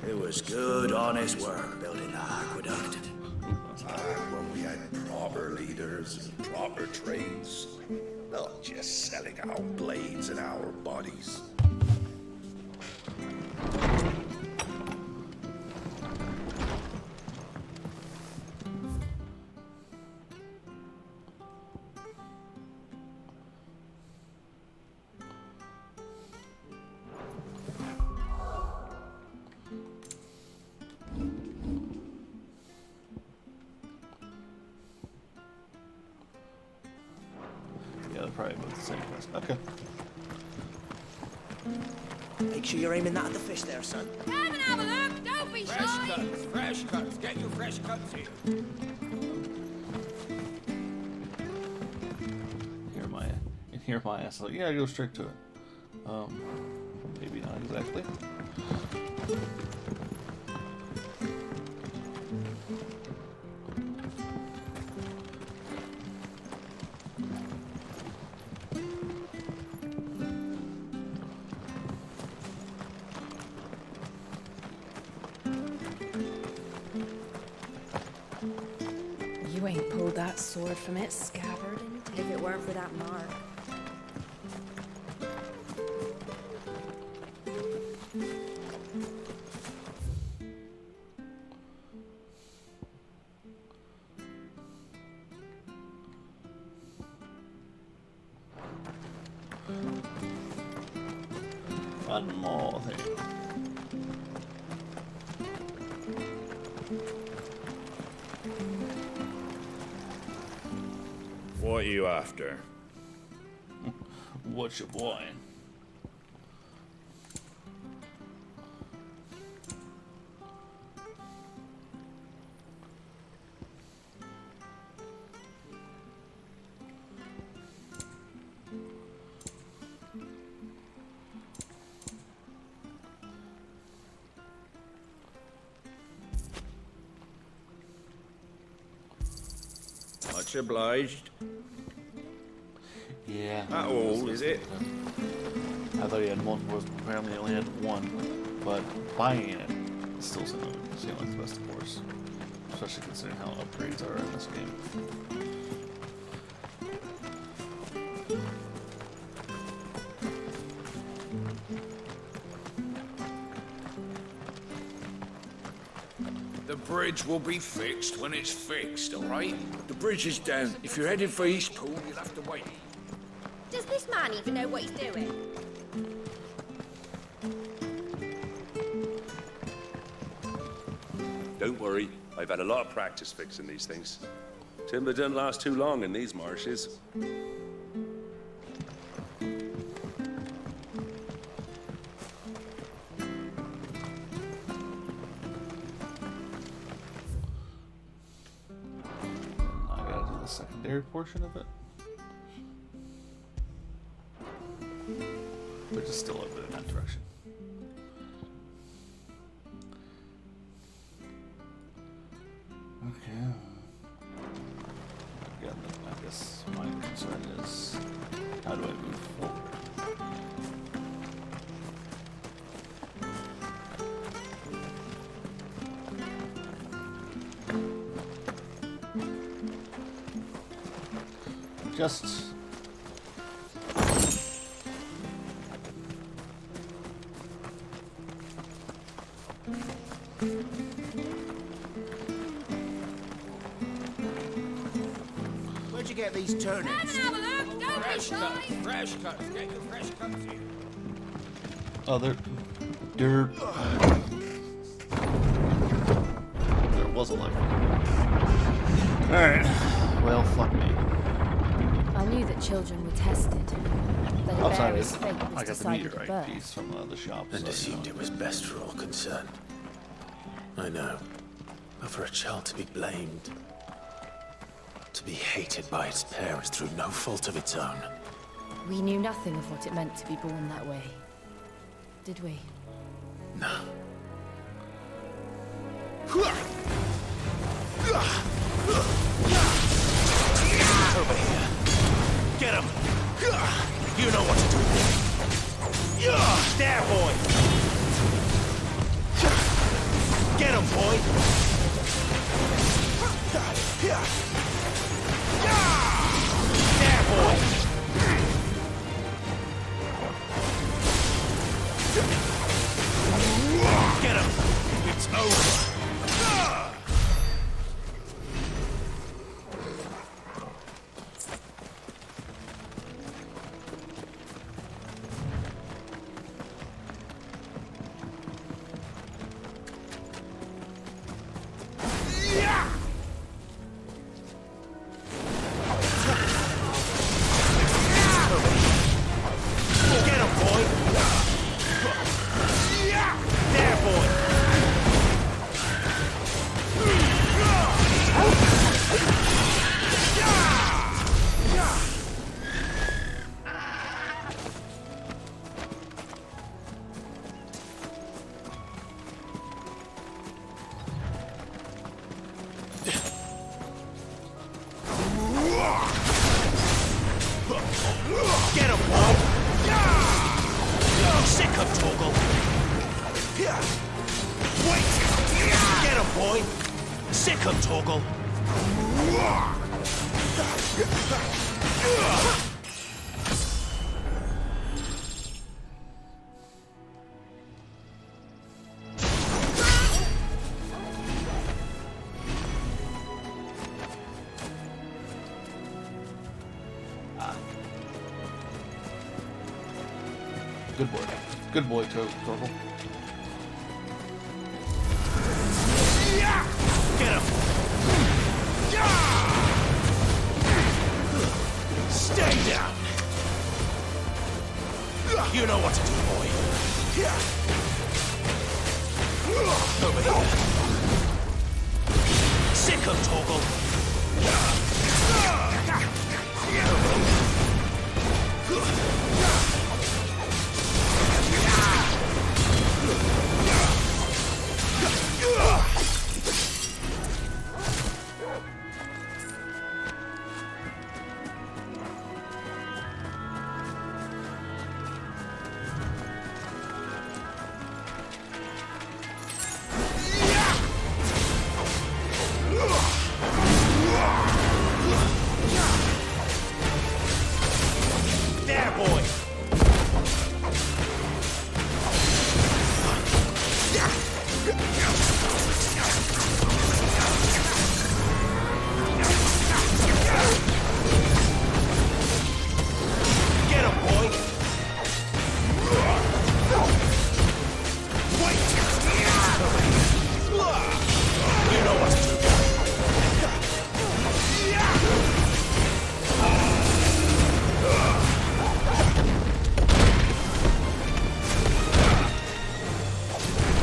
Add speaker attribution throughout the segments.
Speaker 1: It was good, honest work building the aqueduct.
Speaker 2: When we had proper leaders and proper trades. Not just selling our blades and our bodies.
Speaker 3: Yeah, they're probably both the same place. Okay.
Speaker 1: Make sure you're aiming that at the fish there, son.
Speaker 4: Come and have a look. Don't be shy.
Speaker 5: Fresh cuts. Get your fresh cuts here.
Speaker 3: Hear my ass. Like, yeah, go straight to it. Maybe not exactly.
Speaker 6: You ain't pulled that sword from its scabbard if it weren't for that mark.
Speaker 3: One more thing.
Speaker 2: What are you after?
Speaker 3: What's your boy?
Speaker 2: Much obliged.
Speaker 3: Yeah.
Speaker 2: That all, is it?
Speaker 3: I thought he had multiple. Apparently, he only had one. But buying it still seemed like the best course, especially considering how upgrades are in this game.
Speaker 5: The bridge will be fixed when it's fixed, all right?
Speaker 1: The bridge is down. If you're heading for Eastpool,
Speaker 5: You'll have to wait.
Speaker 4: Does this man even know what he's doing?
Speaker 7: Don't worry, I've had a lot of practice fixing these things. Timber doesn't last too long in these marshes.
Speaker 3: I gotta do the secondary portion of it, which is still a bit in that direction. Okay. Again, I guess my concern is how do I move forward? Just
Speaker 1: where'd you get these turnips?
Speaker 4: Come and have a look. Don't be
Speaker 5: Fresh
Speaker 4: shy.
Speaker 5: cuts. Fresh cuts. Get your fresh cuts here.
Speaker 3: oh, there was a life. All right. Well, fuck me.
Speaker 6: I knew that children were tested. That a
Speaker 3: Outside
Speaker 6: bearer's
Speaker 3: of
Speaker 6: fate
Speaker 3: it,
Speaker 6: was
Speaker 3: I got the
Speaker 6: decided at
Speaker 3: meteorite
Speaker 6: birth.
Speaker 3: piece from the shop.
Speaker 1: And
Speaker 3: so,
Speaker 1: assumed it was best for all concerned. I know. But for a child to be blamed, to be hated by its parents through no fault of its own.
Speaker 6: We knew nothing of what it meant to be born that way. Did we?
Speaker 1: No. Over here. Get him! You know what to do. There, boy!
Speaker 8: Get him, boy! Sick of Toggle! Wait! Get him, boy! Sick of Toggle!
Speaker 3: Good boy. Good boy, Torval.
Speaker 8: Get him! Stay down! You know what to do, boy. Over here. Sick of Toggle. There, boy! Get him, boy! Wait! You know what to do.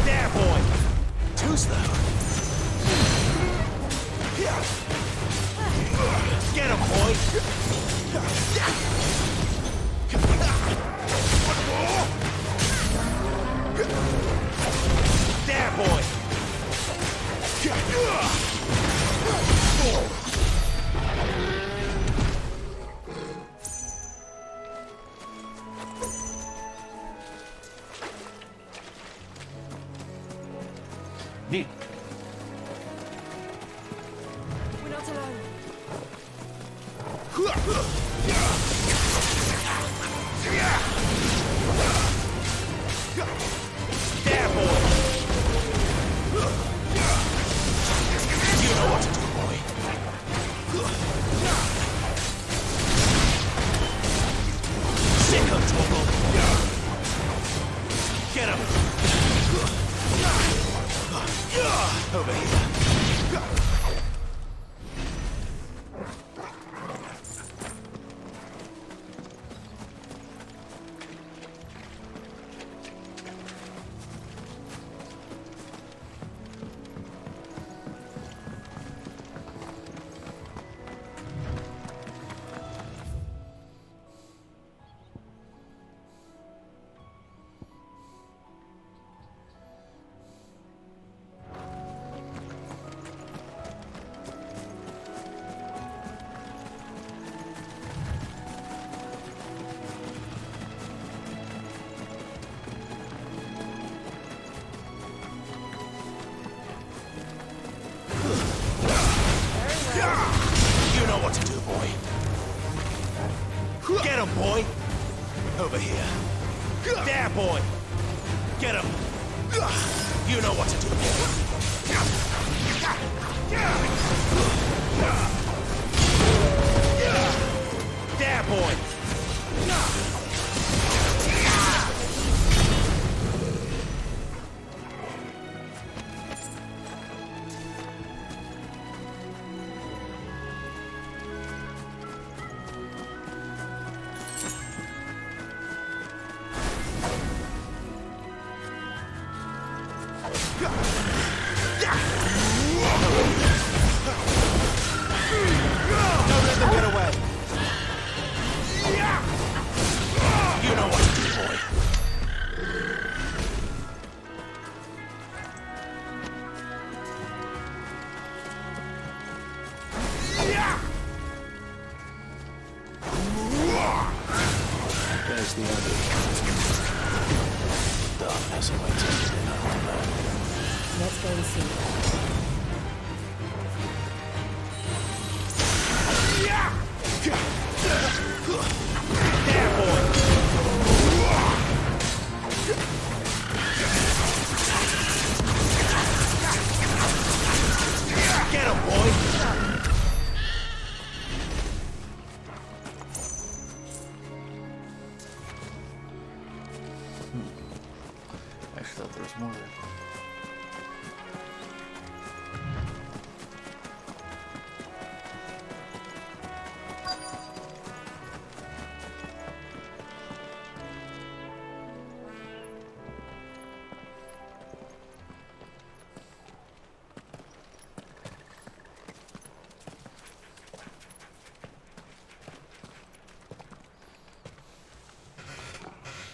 Speaker 8: There, boy! Too slow. Get him, boy! There, boy!
Speaker 3: Neat.
Speaker 4: We're not alone.
Speaker 8: There, boy! You know what to do, boy. Sick of Toggle. Get him! Over here. You know what to do, boy. Get him, boy! Over here. There, boy! Get him! You know what to do. There, boy! Don't let them get away! You know what to do, boy.
Speaker 1: There's the other. Darkness awaits in our homeland.
Speaker 6: Let's go and see.
Speaker 8: There, boy! Get him, boy!
Speaker 3: I thought there was more there.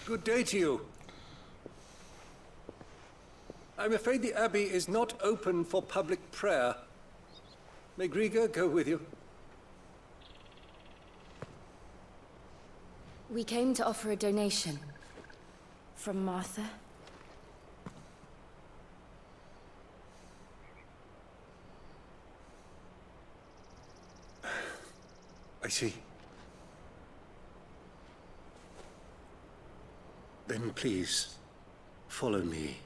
Speaker 9: Good day to you. I'm afraid the Abbey is not open for public prayer. May Grieger go with you?
Speaker 6: We came to offer a donation. From Martha.
Speaker 9: I see. Then please, follow me.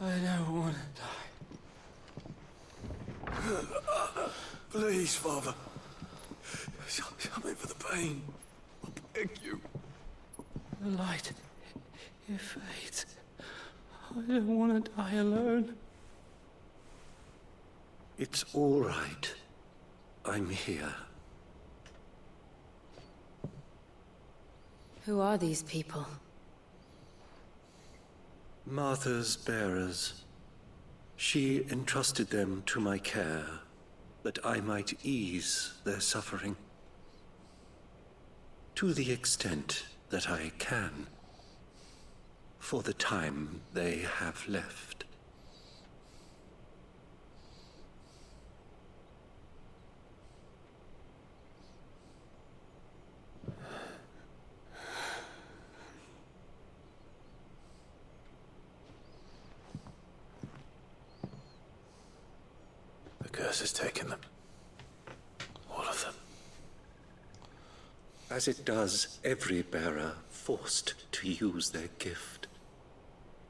Speaker 10: I don't want to die.
Speaker 8: Please, Father. Show me for the pain. I beg you.
Speaker 10: The light, it fades. I don't want to die alone.
Speaker 9: It's all right. I'm here.
Speaker 6: Who are these people?
Speaker 9: Martha's bearers. She entrusted them to my care, that I might ease their suffering. To the extent that I can, for the time they have left.
Speaker 1: The curse has taken them. All of them.
Speaker 9: As it does every bearer forced to use their gift.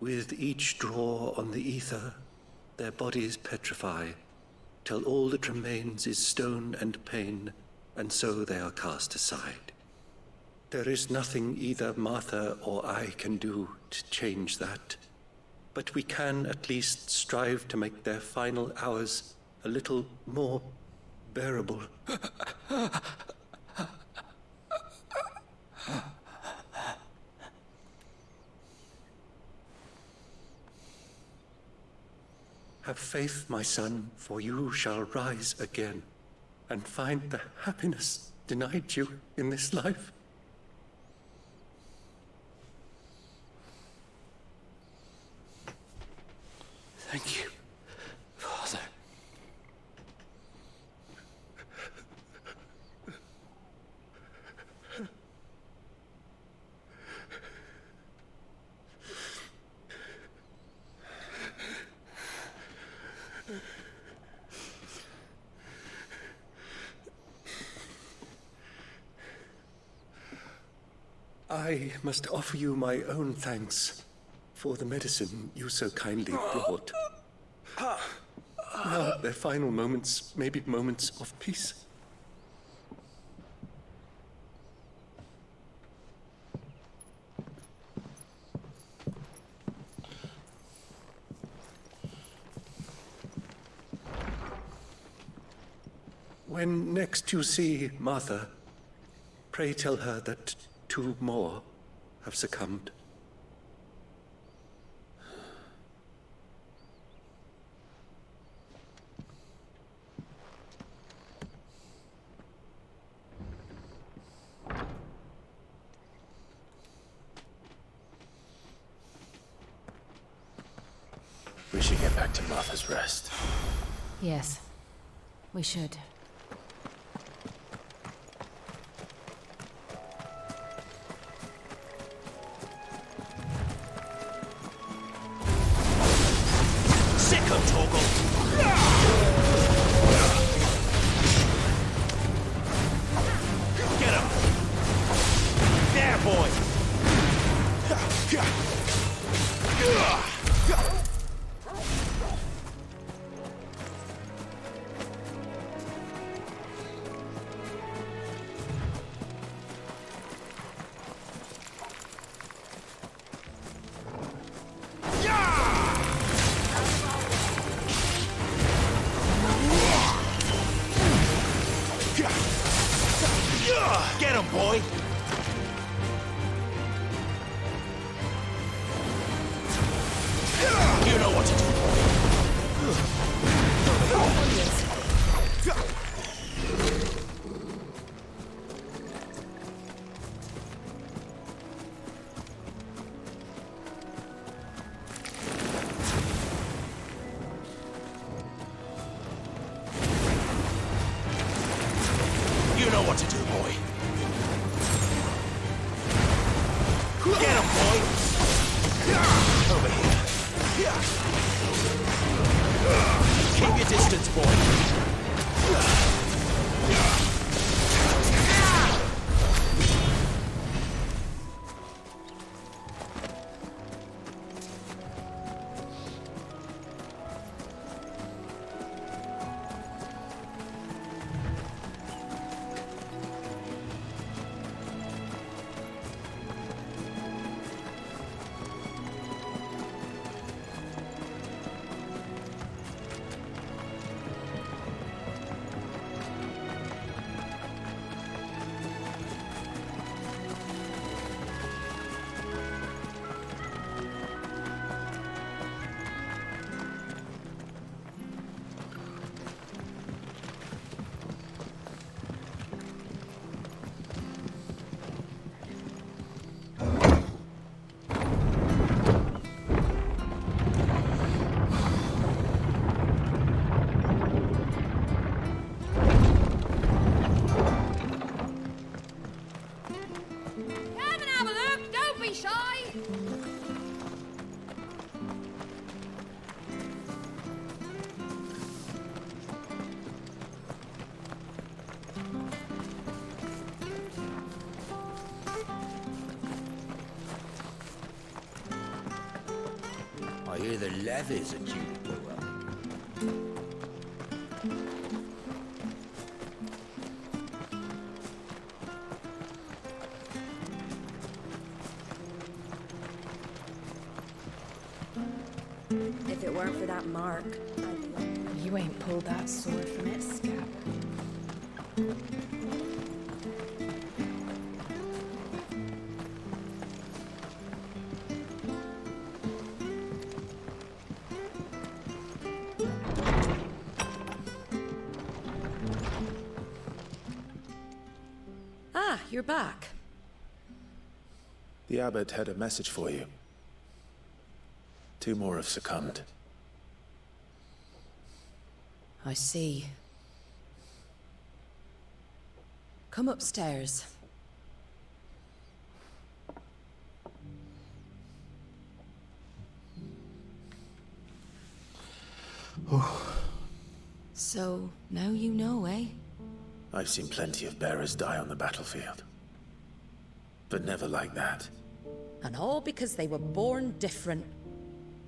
Speaker 9: With each draw on the ether, their bodies petrify, till all that remains is stone and pain, and so they are cast aside. There is nothing either Martha or I can do to change that, but we can at least strive to make their final hours a little more bearable. Have faith, my son, for you shall rise again and find the happiness denied you in this life.
Speaker 10: Thank you, Father.
Speaker 9: I must offer you my own thanks for the medicine you so kindly brought. Now, their final moments may be moments of peace. When next you see Martha, pray tell her that 2 more have succumbed.
Speaker 1: We should get back to Martha's Rest.
Speaker 6: Yes, we should.
Speaker 1: Sicko, Torgal! Get him! There, boy! Get him, boy! You know what to do, You know what to do, boy. Get him, boy! Over here. Keep your distance, boy.
Speaker 5: I hear the levies are due to go up.
Speaker 6: If it weren't for that mark, I'd be... You ain't pulled that sword from its scabbard. Ah, you're back.
Speaker 1: The abbot had a message for you. 2 more have succumbed.
Speaker 6: I see. Come upstairs. So, now you know, eh?
Speaker 1: I've seen plenty of bearers die on the battlefield. but never like that.
Speaker 11: And all because they were born different.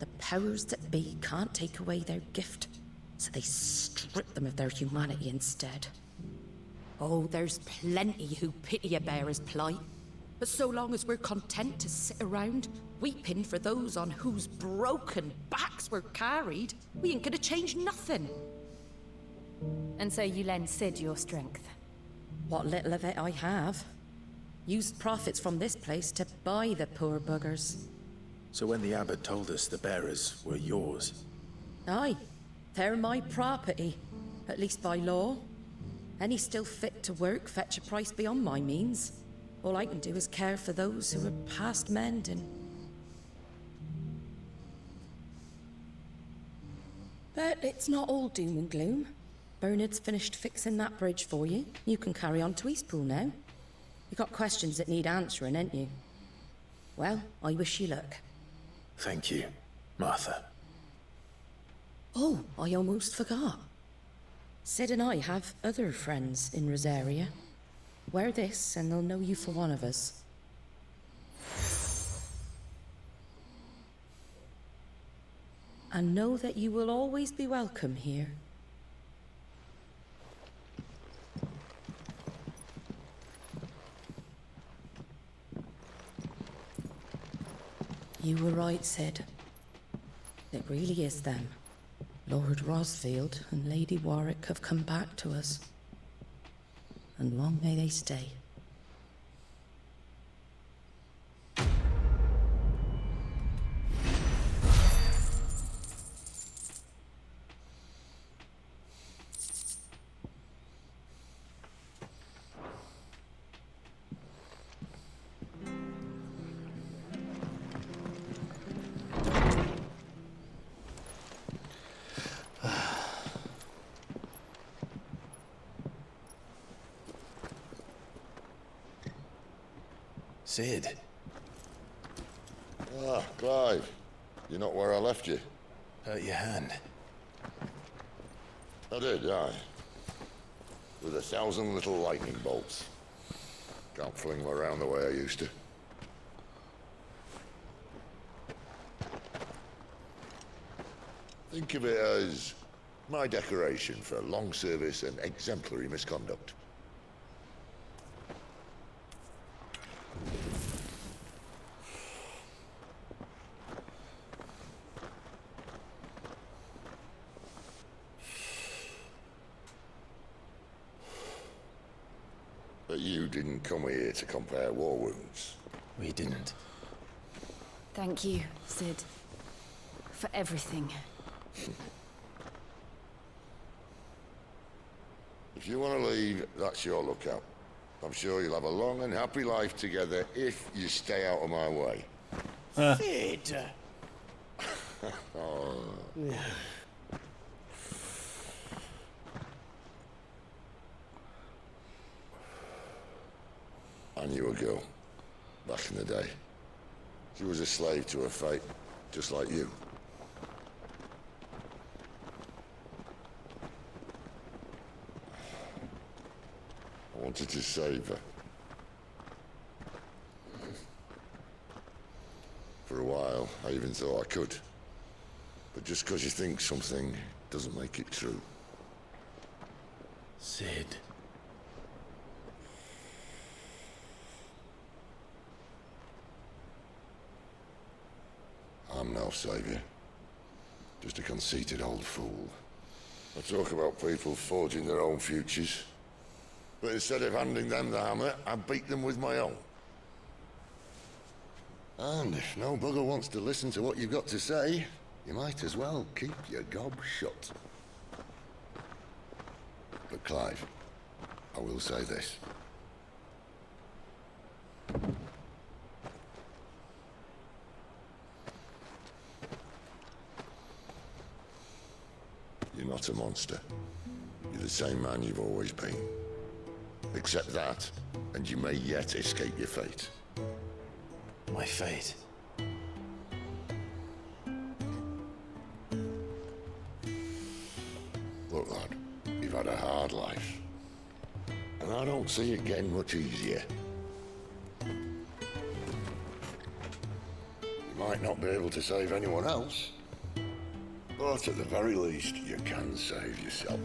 Speaker 11: The powers that be can't take away their gift, so they strip them of their humanity instead. Oh, there's plenty who pity a bearer's plight. But so long as we're content to sit around, weeping for those on whose broken backs we're carried, we ain't gonna change nothing.
Speaker 6: And so you lend Sid your strength?
Speaker 11: What little of it I have. Used profits from this place to buy the poor buggers.
Speaker 1: So when the abbot told us the bearers were yours...
Speaker 11: Aye, they're my property, at least by law. Any still fit to work fetch a price beyond my means. All I can do is care for those who are past mending. But it's not all doom and gloom. Bernard's finished fixing that bridge for you. You can carry on to Eastpool now. You got questions that need answering, ain't you? Well, I wish you luck.
Speaker 1: Thank you, Martha.
Speaker 11: Oh, I almost forgot. Sid and I have other friends in Rosaria. Wear this, and they'll know you for one of us. And know that you will always be welcome here. You were right, Sid. It really is them. Lord Rosfield and Lady Warwick have come back to us. And long may they stay.
Speaker 1: Sid.
Speaker 12: Ah, Clive. You're not where I left you.
Speaker 1: Hurt your hand.
Speaker 12: I did, aye. With 1,000 little lightning bolts. Can't fling them around the way I used to. Think of it as my decoration for long service and exemplary misconduct. But you didn't come here to compare war wounds.
Speaker 1: We didn't.
Speaker 6: Thank you, Sid. For everything.
Speaker 12: If you want to leave, that's your lookout. I'm sure you'll have a long and happy life together if you stay out of my way.
Speaker 8: Sid!
Speaker 12: Oh. I knew a girl, back in the day. She was a slave to her fate, just like you. I wanted to save her. For a while, I even thought I could. But just because you think something doesn't make it true.
Speaker 1: Sid.
Speaker 12: I'm no savior. Just a conceited old fool. I talk about people forging their own futures. But instead of handing them the hammer, I beat them with my own. And if no bugger wants to listen to what you've got to say, you might as well keep your gob shut. But Clive, I will say this. You're not a monster. You're the same man you've always been. Accept that, and you may yet escape your fate.
Speaker 1: My fate?
Speaker 12: Look, lad, you've had a hard life. And I don't see it getting much easier. might not be able to save anyone else, but at the very least, you can save yourself.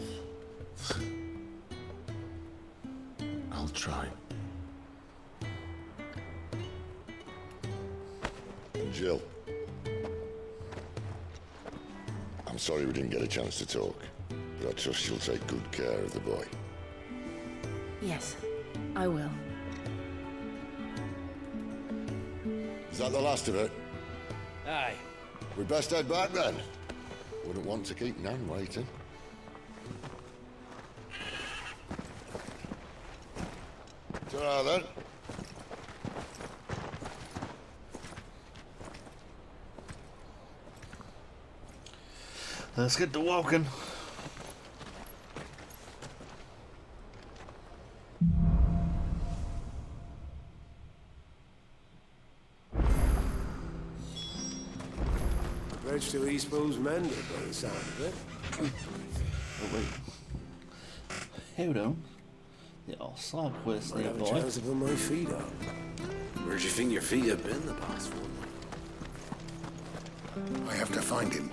Speaker 1: I'll try.
Speaker 12: Jill. I'm sorry we didn't get a chance to talk, but I trust you'll take good care of the boy.
Speaker 6: Yes, I will.
Speaker 12: Is that the last of it?
Speaker 10: Aye.
Speaker 12: We best head back then. Wouldn't want to keep Nan waiting. Ta-ra then.
Speaker 3: Let's get to walking.
Speaker 8: Bridge to Eastbo's mended by the sound of it.
Speaker 3: Oh wait. Hold on. Yeah, I'll side quest
Speaker 8: Might
Speaker 3: there,
Speaker 8: have a
Speaker 3: boy.
Speaker 8: chance to put my feet up.
Speaker 1: Where'd you think your feet have been the past 4 months?
Speaker 2: I have to find him.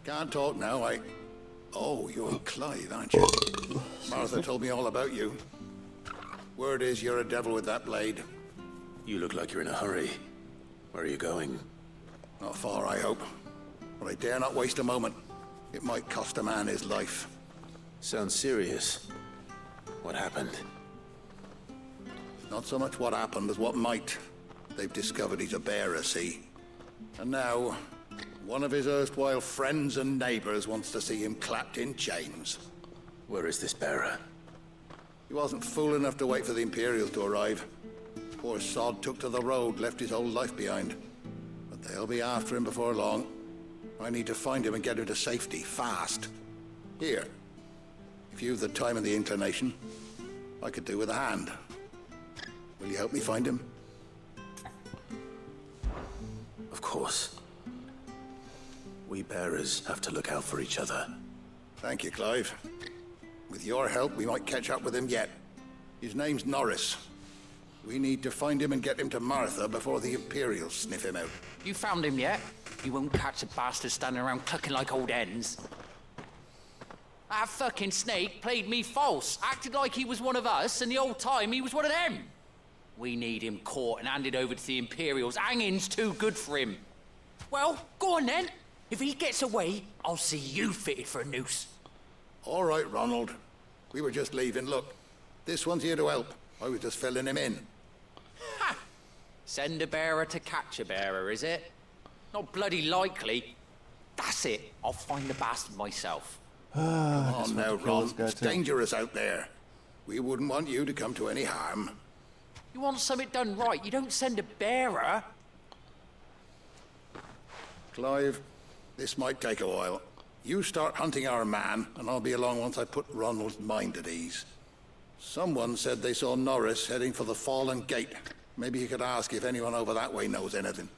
Speaker 2: Can't talk now, Oh, you're Clive, aren't you? Martha told me all about you. Word is you're a devil with that blade.
Speaker 1: You look like you're in a hurry. Where are you going?
Speaker 2: Not far, I hope. But I dare not waste a moment. It might cost a man his life.
Speaker 1: Sounds serious. What happened?
Speaker 2: Not so much what happened as what might. They've discovered he's a bearer, see? And now, one of his erstwhile friends and neighbors wants to see him clapped in chains.
Speaker 1: Where is this bearer?
Speaker 2: He wasn't fool enough to wait for the Imperials to arrive. Poor sod took to the road, left his whole life behind. But they'll be after him before long. I need to find him and get him to safety, fast. Here, if you've the time and the inclination, I could do with a hand. Will you help me find him?
Speaker 1: Of course. We bearers have to look out for each other.
Speaker 2: Thank you, Clive. With your help, we might catch up with him yet. His name's Norris. We need to find him and get him to Martha before the Imperials sniff him out.
Speaker 10: You found him yet? You won't catch a bastard standing around clucking like old hens. That fucking snake played me false, acted like he was one of us, and the whole time he was one of them. We need him caught and handed over to the Imperials. Hanging's too good for him. Well, go on then. If he gets away, I'll see you fitted for a noose.
Speaker 2: All right, Ronald. We were just leaving. Look, this one's here to help. I was just filling him in.
Speaker 10: Ha! Send a bearer to catch a bearer, is it? Not bloody likely. That's it. I'll find the bastard myself.
Speaker 2: Come on now, Ron. It's dangerous out there. We wouldn't want you to come to any harm.
Speaker 10: You want something done right, you don't send a bearer.
Speaker 2: Clive, this might take a while. You start hunting our man, and I'll be along once I put Ronald's mind at ease. Someone said they saw Norris heading for the Fallen Gate. Maybe you could ask if anyone over that way knows anything.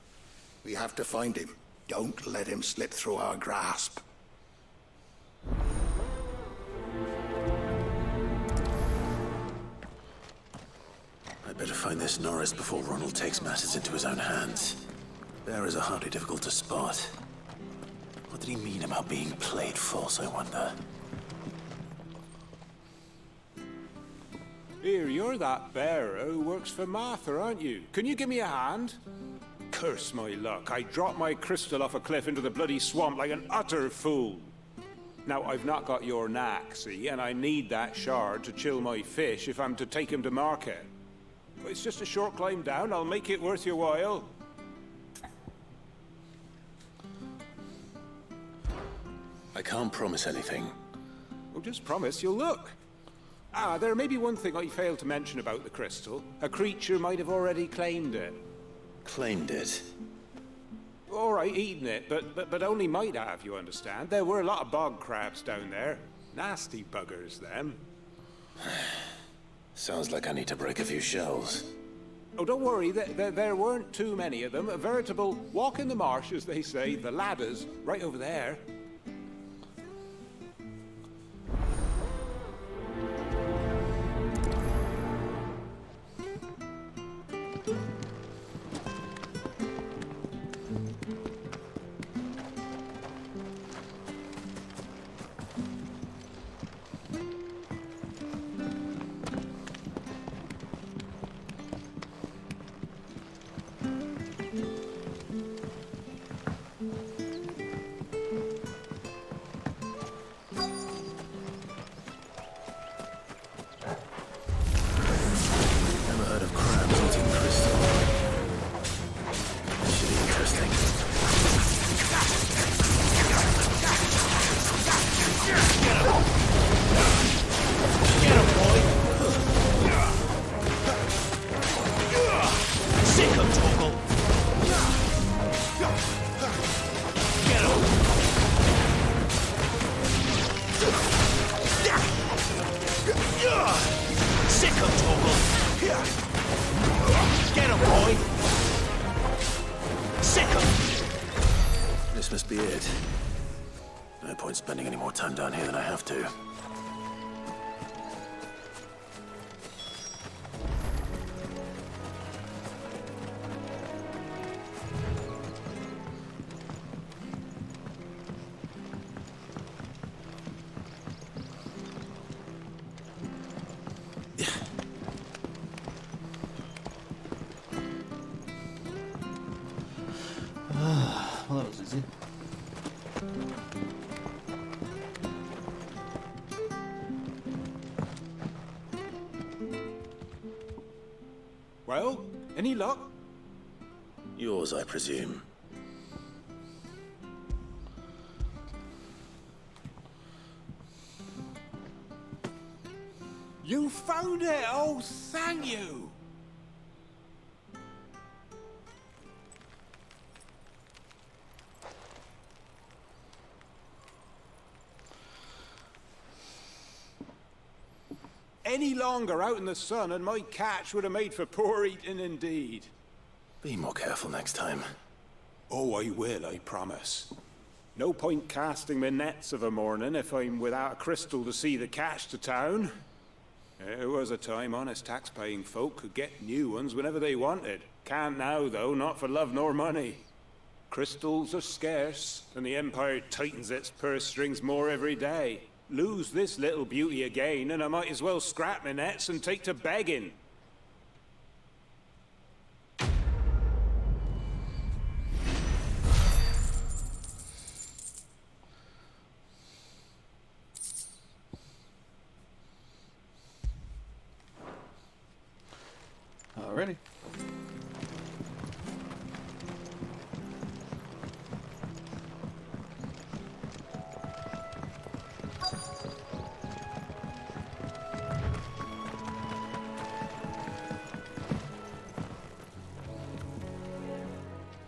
Speaker 2: We have to find him. Don't let him slip through our grasp.
Speaker 1: I'd better find this Norris before Ronald takes matters into his own hands. Bearers are hardly difficult to spot. What did he mean about being played false, I wonder?
Speaker 13: Here, you're that bearer who works for Martha, aren't you? Can you give me a hand? Curse my luck. I dropped my crystal off a cliff into the bloody swamp like an utter fool. Now, I've not got your knack, see, and I need that shard to chill my fish if I'm to take him to market. But it's just a short climb down. I'll make it worth your while.
Speaker 1: I can't promise anything.
Speaker 13: Well, just promise you'll look. Ah, there may be one thing I failed to mention about the crystal. A creature might have already claimed it.
Speaker 1: Claimed it?
Speaker 13: All right, eaten it, but only might have, you understand. There were a lot of bog crabs down there. Nasty buggers, them.
Speaker 1: Sounds like I need to break a few shells.
Speaker 13: Oh, don't worry, there weren't too many of them. A veritable walk in the marsh, as they say, the ladders, right over there.
Speaker 1: No point spending any more time down here than I have to.
Speaker 3: Well, that was easy.
Speaker 13: Well, any luck?
Speaker 1: Yours, I presume.
Speaker 13: You found it! Oh, thank you! Any longer out in the sun and my catch would have made for poor eating indeed.
Speaker 1: Be more careful next time.
Speaker 13: Oh, I will, I promise. No point casting my nets of a morning if I'm without a crystal to see the catch to town. There was a time honest tax-paying folk could get new ones whenever they wanted. Can't now, though, not for love nor money. Crystals are scarce, and the Empire tightens its purse strings more every day. Lose this little beauty again, and I might as well scrap my nets and take to begging.
Speaker 3: Alrighty.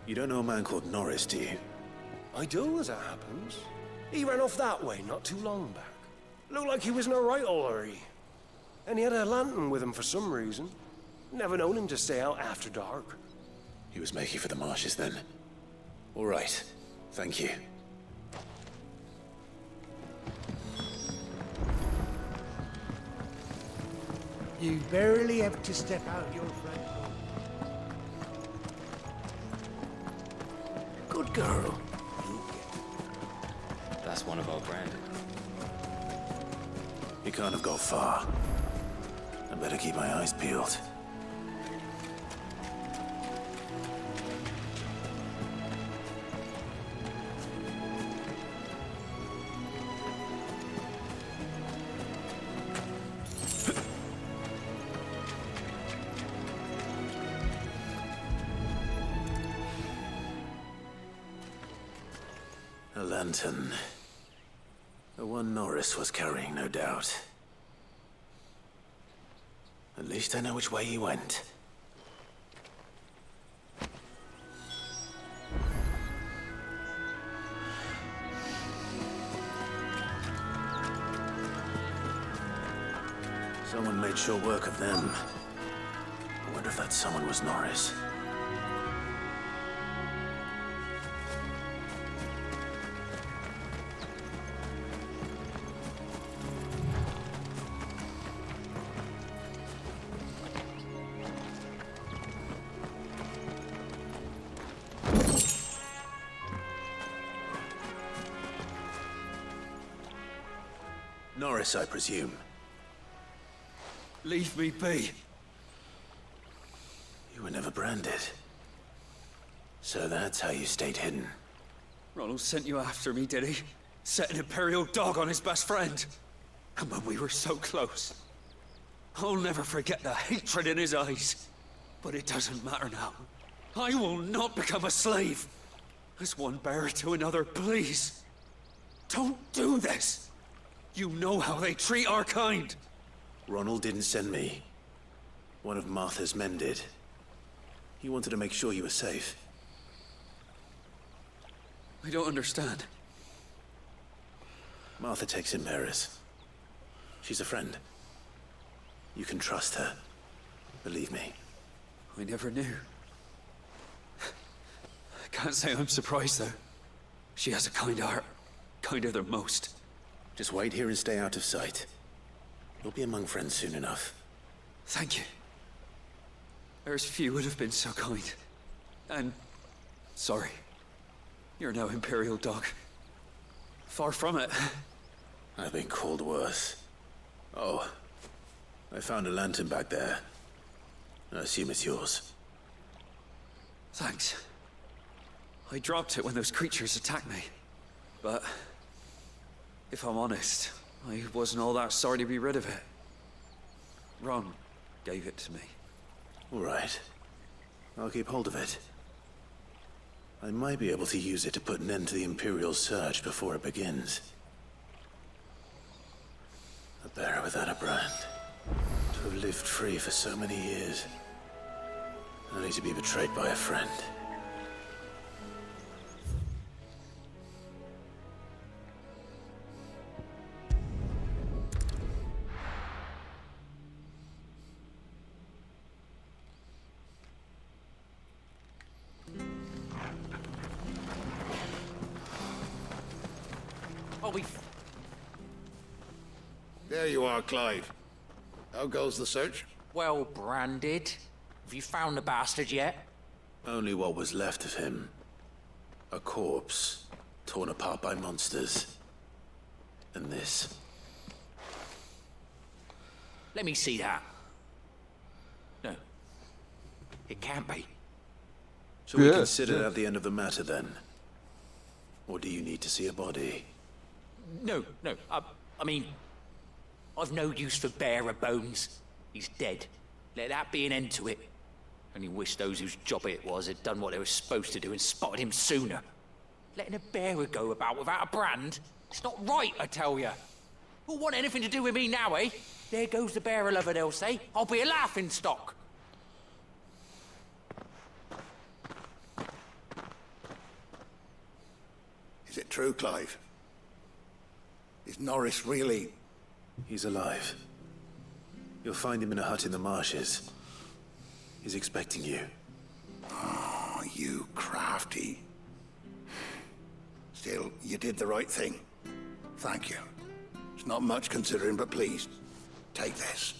Speaker 1: You don't know a man called Norris, do you?
Speaker 14: I do, as it happens. He ran off that way not too long back. Looked like he was in a right old hurry. And he had a lantern with him for some reason. Never known him to stay out after dark.
Speaker 1: He was making for the marshes then. All right. Thank you.
Speaker 15: You barely have to step out your front door. Good girl.
Speaker 16: That's one of our branded.
Speaker 1: He can't have got far. I better keep my eyes peeled. A lantern. The one Norris was carrying, no doubt. At least I know which way he went. Someone made sure work of them. I wonder if that someone was Norris. Norris, I presume.
Speaker 5: Leave me be.
Speaker 1: You were never branded. So that's how you stayed hidden.
Speaker 5: Ronald sent you after me, did he? Set an Imperial dog on his best friend. And when we were so close. I'll never forget the hatred in his eyes. But it doesn't matter now. I will not become a slave. As one bearer to another, please. Don't do this. You know how they treat our kind.
Speaker 1: Ronald didn't send me. One of Martha's men did. He wanted to make sure you were safe.
Speaker 5: I don't understand.
Speaker 1: Martha takes in bearers. She's a friend. You can trust her. Believe me.
Speaker 5: I never knew. I can't say I'm surprised, though. She has a kind heart. Kinder than most.
Speaker 1: Just wait here and stay out of sight. You'll be among friends soon enough.
Speaker 5: Thank you. There's few would have been so kind. And... sorry. You're no Imperial dog. Far from it.
Speaker 1: I've been called worse. Oh, I found a lantern back there. I assume it's yours.
Speaker 5: Thanks. I dropped it when those creatures attacked me. But... if I'm honest, I wasn't all that sorry to be rid of it. Ron gave it to me.
Speaker 1: All right. I'll keep hold of it. I might be able to use it to put an end to the Imperial surge before it begins. A bearer without a brand. To have lived free for so many years. Only to be betrayed by a friend.
Speaker 2: There you are, Clive. How goes the search?
Speaker 10: Well branded. Have you found the bastard yet?
Speaker 1: Only what was left of him. A corpse, torn apart by monsters. And this.
Speaker 10: Let me see that. No. It can't be.
Speaker 1: Shall we consider that the end of the matter, then? Or do you need to see a body?
Speaker 10: No. I mean... I've no use for bearer bones. He's dead. Let that be an end to it. Only wish those whose job it was had done what they were supposed to do and spotted him sooner. Letting a bearer go about without a brand? It's not right, I tell you. Who'll want anything to do with me now, eh? There goes the bearer lover, they'll say. I'll be a laughing stock.
Speaker 2: Is it true, Clive? Is Norris really...
Speaker 1: He's alive. You'll find him in a hut in the marshes. He's expecting you.
Speaker 2: Oh, you crafty. Still, you did the right thing. Thank you. It's not much considering, but please, take this.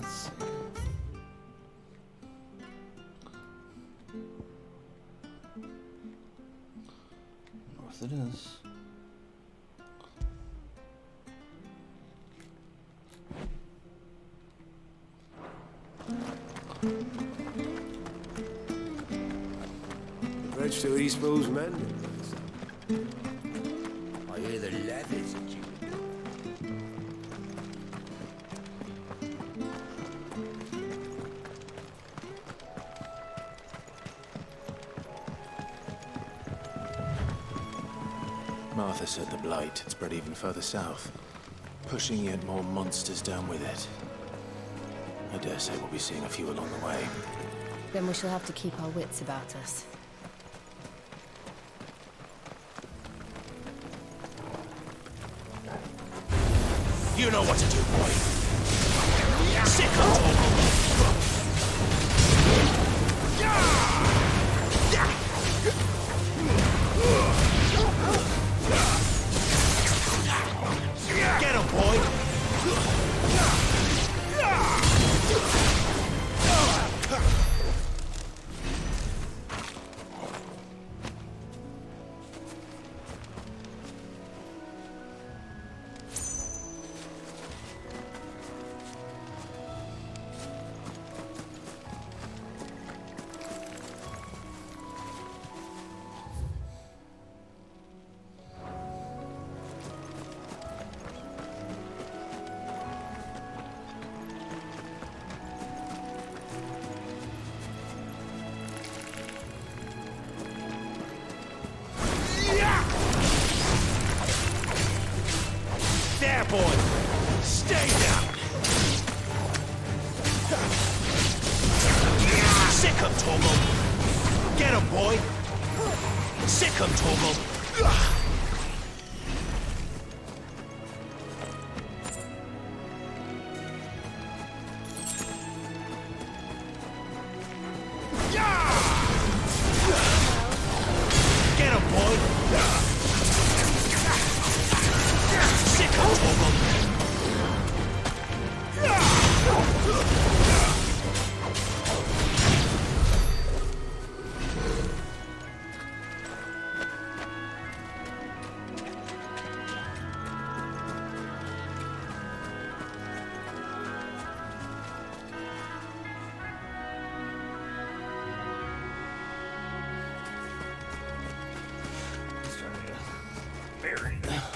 Speaker 3: Let's see. North it is.
Speaker 14: The bridge to Eastbo's mended.
Speaker 15: I hear the leathers at you.
Speaker 1: Martha said the blight had spread even further south, pushing yet more monsters down with it. I dare say we'll be seeing a few along the way.
Speaker 6: Then we shall have to keep our wits about us.
Speaker 8: You know what to do, boy. Sick of Get him, boy!
Speaker 16: Torgal! Get him, boy! Sick him, Torgal! Get him, boy! Sick him, Torgal!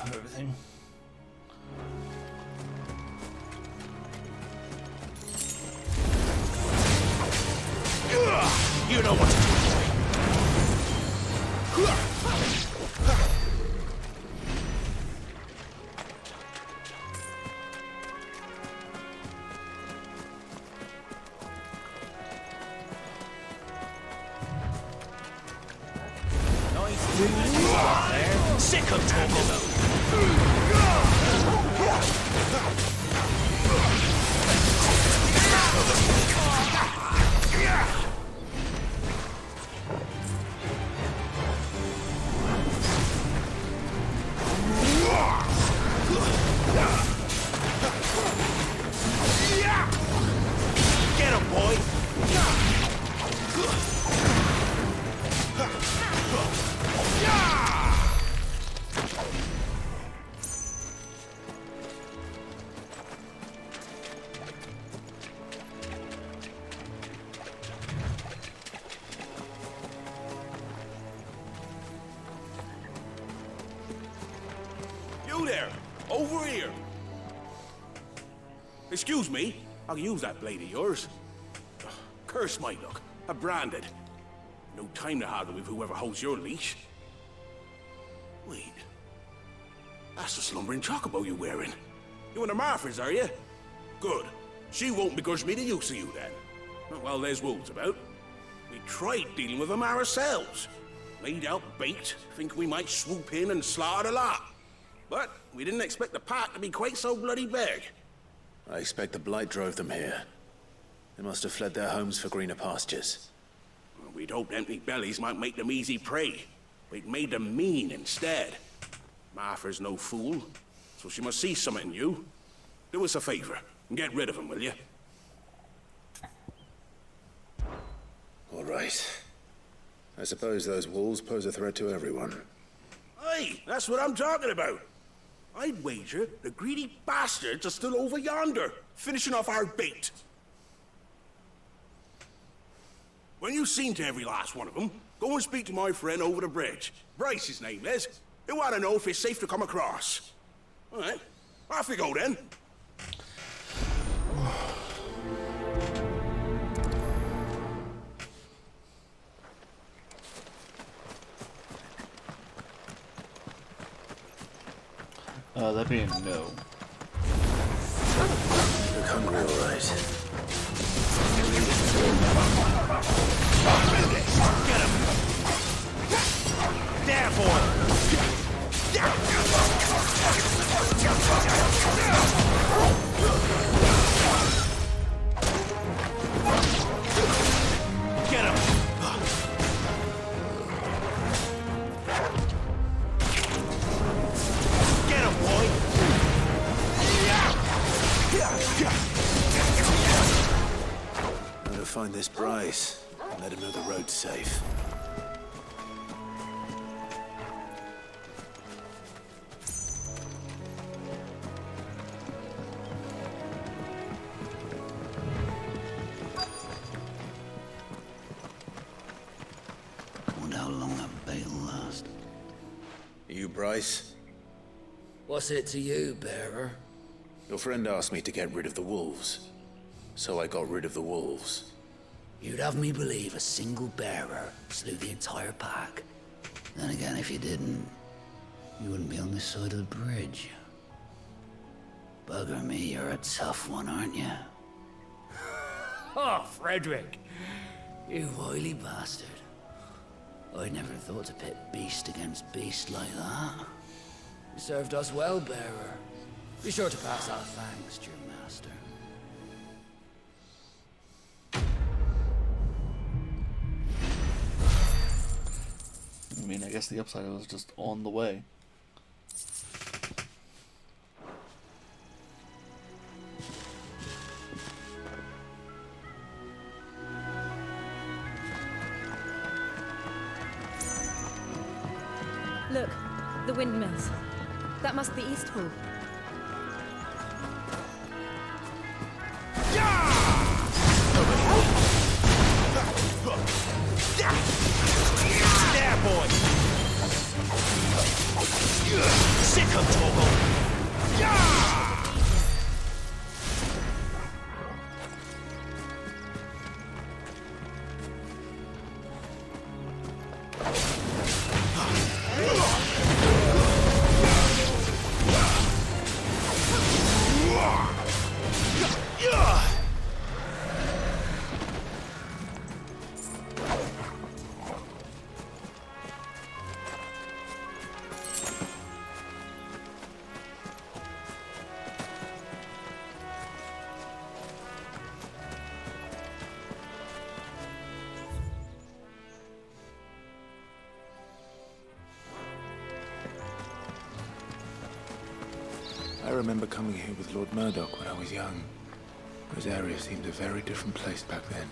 Speaker 3: Everything.
Speaker 16: You know what to do. Sick of Torgal! Get him, boy!
Speaker 13: You there! Over here! Excuse me, I can use that blade of yours. Ugh, curse my luck. I'm branded. No time to haggle with whoever holds your leash. Wait. That's the slumbering chocobo you're wearing. You one of Martha's, are you? Good. She won't begrudge me the use of you then. Not while there's wolves about. We tried dealing with them ourselves. Laid out bait, think we might swoop in and slaughter the lot. But we didn't expect the pack to be quite so bloody big.
Speaker 1: I expect the blight drove them here. They must have fled their homes for greener pastures.
Speaker 13: Well, we'd hoped empty bellies might make them easy prey. We'd made them mean instead. Martha's no fool, so she must see something in you. Do us a favor and get rid of them, will you?
Speaker 1: All right. I suppose those wolves pose a threat to everyone.
Speaker 13: Hey, that's what I'm talking about. I'd wager the greedy bastards are still over yonder, finishing off our bait. When you've seen to every last one of them, go and speak to my friend over the bridge. Bryce, his name is. They want to know if it's safe to come across. All right, off we go then.
Speaker 3: That being no.
Speaker 1: Look hungry, all right.
Speaker 16: Get him! There, boy! Get him! Get him, boy!
Speaker 1: I'm gonna find this Bryce and let him know the road's safe.
Speaker 17: Wonder how long that bait'll last.
Speaker 1: You Bryce?
Speaker 17: What's it to you, bearer?
Speaker 1: Your friend asked me to get rid of the wolves. So I got rid of the wolves.
Speaker 17: You'd have me believe a single bearer slew the entire pack. Then again, if you didn't, you wouldn't be on this side of the bridge. Bugger me, you're a tough one, aren't you?
Speaker 15: Oh, Frederick.
Speaker 17: You wily bastard. I never thought to pit beast against beast like that. You served us well, bearer. Be sure to pass our thanks to your master.
Speaker 3: I mean, I guess the upside was just on the way.
Speaker 6: Look, the windmills. That must be Eastpool.
Speaker 16: There, boy! Sick of Torgal!
Speaker 1: I remember coming here with Lord Murdoch when I was young. Rosaria seemed a very different place back then.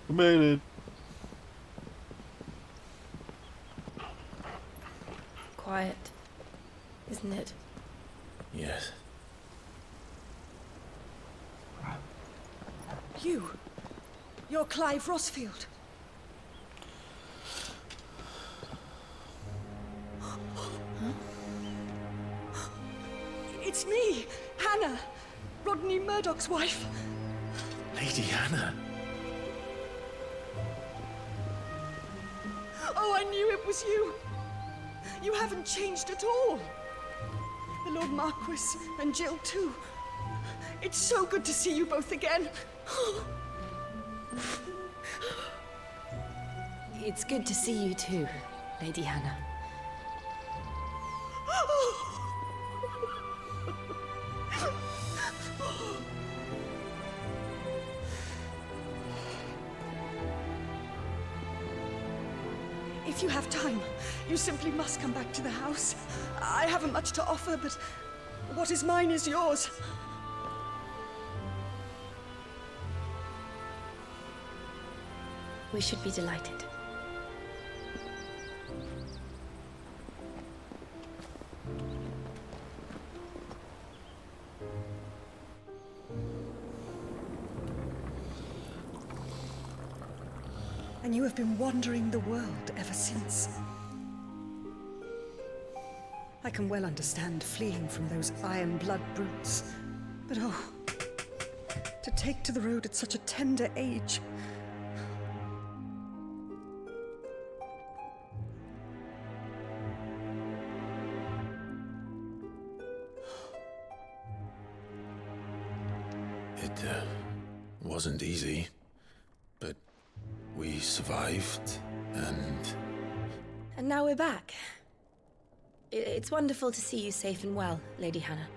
Speaker 3: We made it.
Speaker 6: Quiet, isn't it?
Speaker 1: Yes.
Speaker 4: You're Clive Rossfield. It's me, Hannah, Rodney Murdoch's wife.
Speaker 1: Lady Hannah.
Speaker 4: Oh, I knew it was you. You haven't changed at all. The Lord Marquis and Jill too. It's so good to see you both again.
Speaker 6: It's good to see you too, Lady Hannah.
Speaker 4: If you have time, you simply must come back to the house. I haven't much to offer, but what is mine is yours.
Speaker 6: We should be delighted.
Speaker 4: And you have been wandering the world ever since. I can well understand fleeing from those iron blood brutes. But oh, to take to the road at such a tender age.
Speaker 1: It wasn't easy, but we survived, and...
Speaker 6: And now we're back. It's wonderful to see you safe and well, Lady Hannah.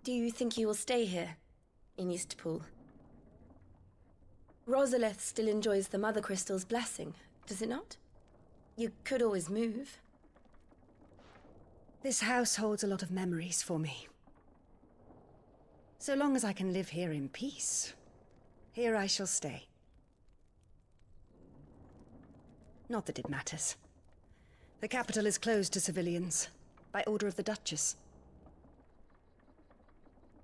Speaker 6: Do you think you will stay here, in Eastpool? Rosalith still enjoys the Mother Crystal's blessing, does it not? You could always move.
Speaker 4: This house holds a lot of memories for me. So long as I can live here in peace, here I shall stay. Not that it matters. The capital is closed to civilians, by order of the Duchess.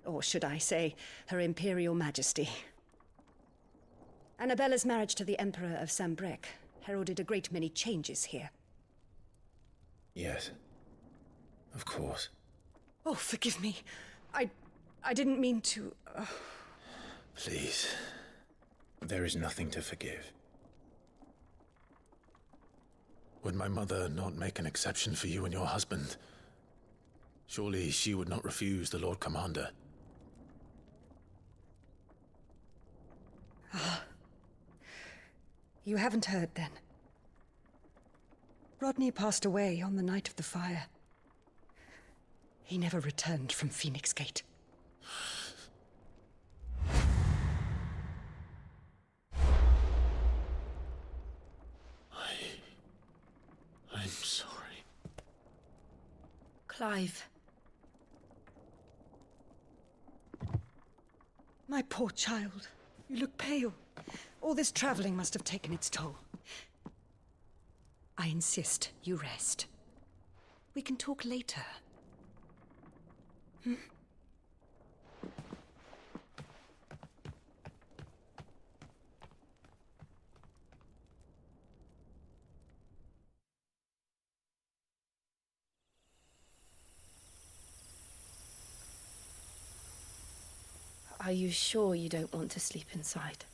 Speaker 4: Or should I say, Her Imperial Majesty. Annabella's marriage to the Emperor of Sambrec heralded a great many changes here.
Speaker 1: Yes. Of course.
Speaker 4: Oh, forgive me. I didn't mean to...
Speaker 1: Please. There is nothing to forgive. Would my mother not make an exception for you and your husband? Surely she would not refuse the Lord Commander.
Speaker 4: Ah. You haven't heard, then. Rodney passed away on the night of the fire. He never returned from Phoenix Gate.
Speaker 1: I'm sorry.
Speaker 11: Clive.
Speaker 4: My poor child. You look pale. All this traveling must have taken its toll. I insist you rest. We can talk later. Hmm?
Speaker 11: Are you sure you don't want to sleep inside?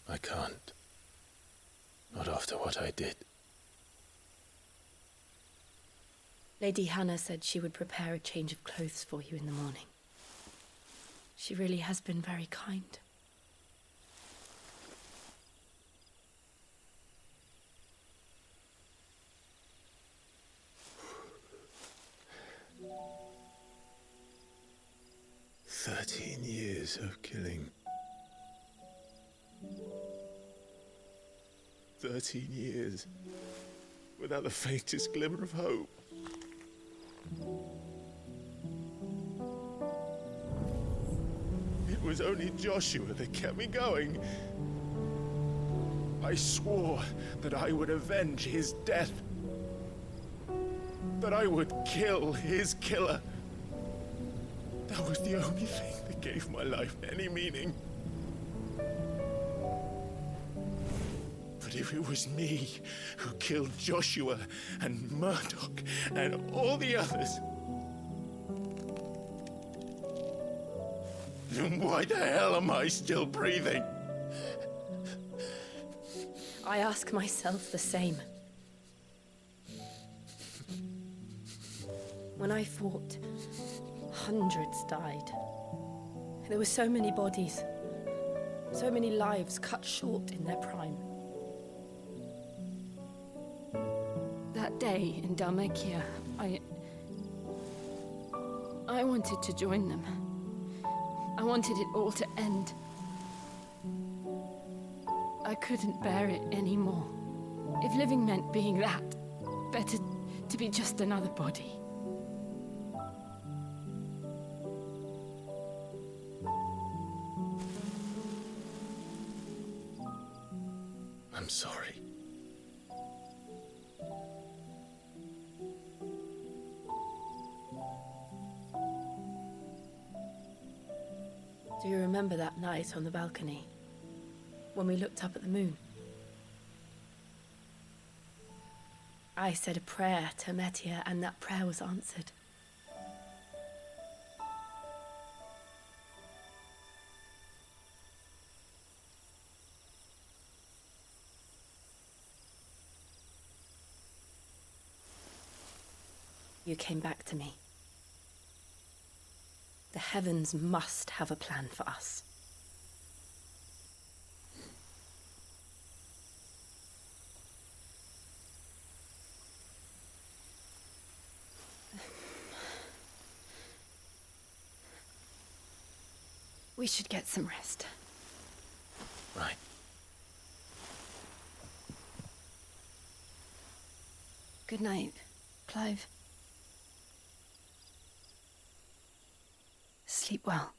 Speaker 1: I can't. Not after what I did.
Speaker 11: Lady Hannah said she would prepare a change of clothes for you in the morning. She really has been very kind.
Speaker 1: Years of killing. 13 years without the faintest glimmer of hope. It was only Joshua that kept me going. I swore that I would avenge his death. That I would kill his killer. That was the only thing that gave my life any meaning. But if it was me who killed Joshua and Murdoch and all the others, then why the hell am I still breathing?
Speaker 11: I ask myself the same. When I fought, hundreds died. There were so many bodies, so many lives cut short in their prime. That day in Dalmekia, I wanted to join them. I wanted it all to end. I couldn't bear it anymore. If living meant being that, better to be just another body.
Speaker 1: I'm sorry.
Speaker 11: Do you remember that night on the balcony, when we looked up at the moon? I said a prayer to Metia, and that prayer was answered. You came back to me. The heavens must have a plan for us. We should get some rest.
Speaker 1: Right.
Speaker 11: Good night, Clive. Sleep well.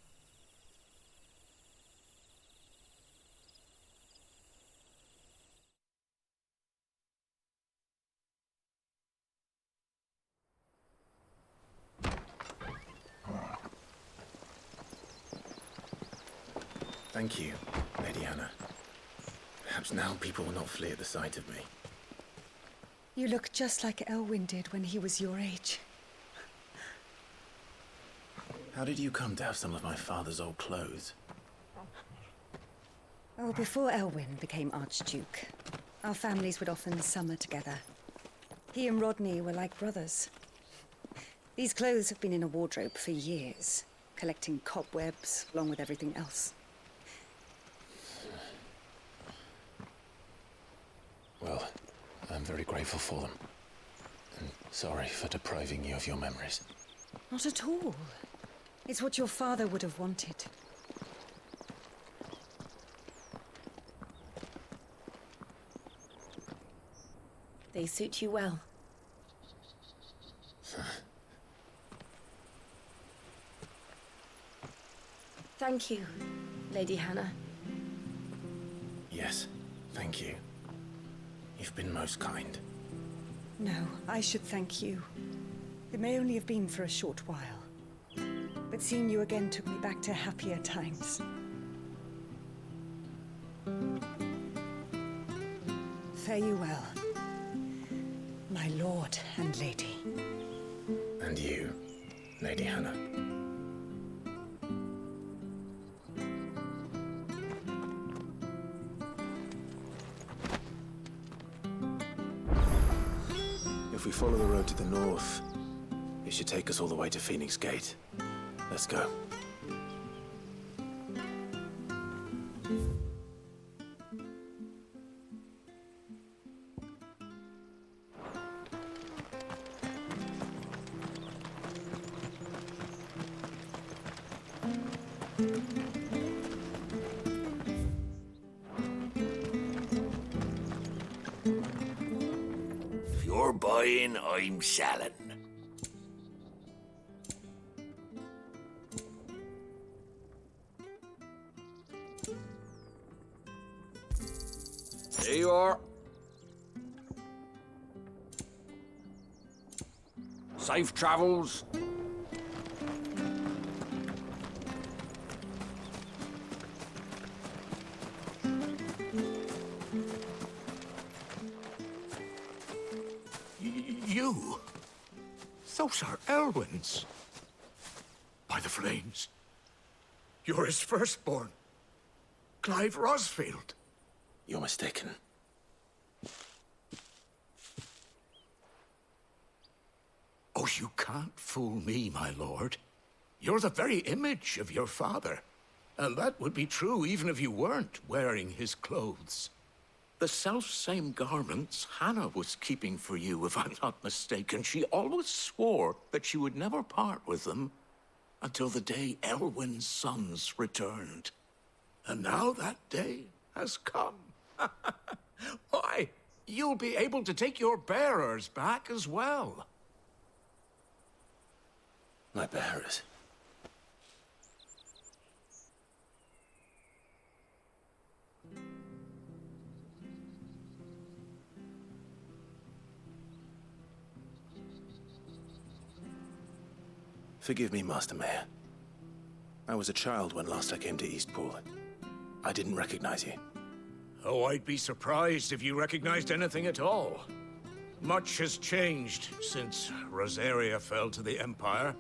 Speaker 1: Thank you, Lady Hannah. Perhaps now people will not flee at the sight of me.
Speaker 4: You look just like Elwyn did when he was your age.
Speaker 1: How did you come to have some of my father's old clothes?
Speaker 4: Oh, before Elwyn became Archduke, our families would often summer together. He and Rodney were like brothers. These clothes have been in a wardrobe for years, collecting cobwebs along with everything else.
Speaker 1: Well, I'm very grateful for them. And sorry for depriving you of your memories.
Speaker 4: Not at all. It's what your father would have wanted.
Speaker 6: They suit you well. Thank you, Lady Hannah.
Speaker 1: Yes, thank you. You've been most kind.
Speaker 4: No, I should thank you. It may only have been for a short while, but seeing you again took me back to happier times. Fare you well, my lord and lady.
Speaker 1: And you, Lady Hannah. If we follow the road to the north, it should take us all the way to Phoenix Gate. Let's go.
Speaker 16: If you're buying, I'm selling. There you are. Safe travels. You? Those are Elwyn's. By the flames. You're his firstborn. Clive Rosfield.
Speaker 1: You're mistaken.
Speaker 16: Oh, you can't fool me, my lord. You're the very image of your father. And that would be true even if you weren't wearing his clothes. The self-same garments Hannah was keeping for you, if I'm not mistaken. She always swore that she would never part with them until the day Elwyn's sons returned. And now that day has come. Why, you'll be able to take your bearers back as well.
Speaker 1: My bearers? Forgive me, Master Mayor. I was a child when last I came to Eastpool. I didn't recognize you.
Speaker 16: Oh, I'd be surprised if you recognized anything at all. Much has changed since Rosaria fell to the Empire.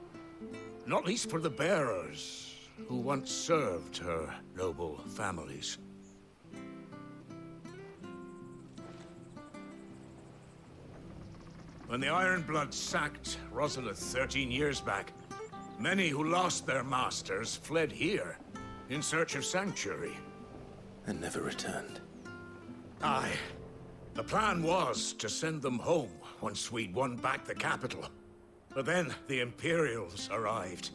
Speaker 16: Not least for the bearers, who once served her noble families. When the Ironbloods sacked Rosalith 13 years back, many who lost their masters fled here in search of sanctuary.
Speaker 1: And never returned.
Speaker 16: Aye. The plan was to send them home once we'd won back the capital. But then the Imperials arrived.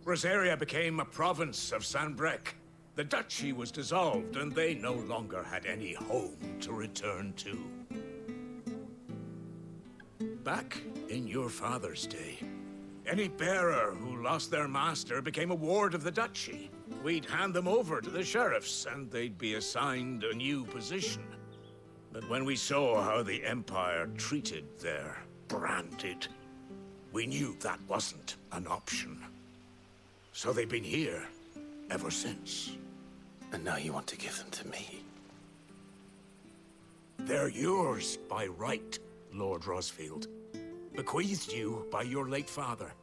Speaker 16: Rosaria became a province of Sanbreque. The duchy was dissolved, and they no longer had any home to return to. Back in your father's day, any bearer who lost their master became a ward of the duchy. We'd hand them over to the sheriffs, and they'd be assigned a new position. But when we saw how the Empire treated their branded, we knew that wasn't an option. So they've been here ever since.
Speaker 1: And now you want to give them to me?
Speaker 16: They're yours by right, Lord Rosfield. Bequeathed you by your late father.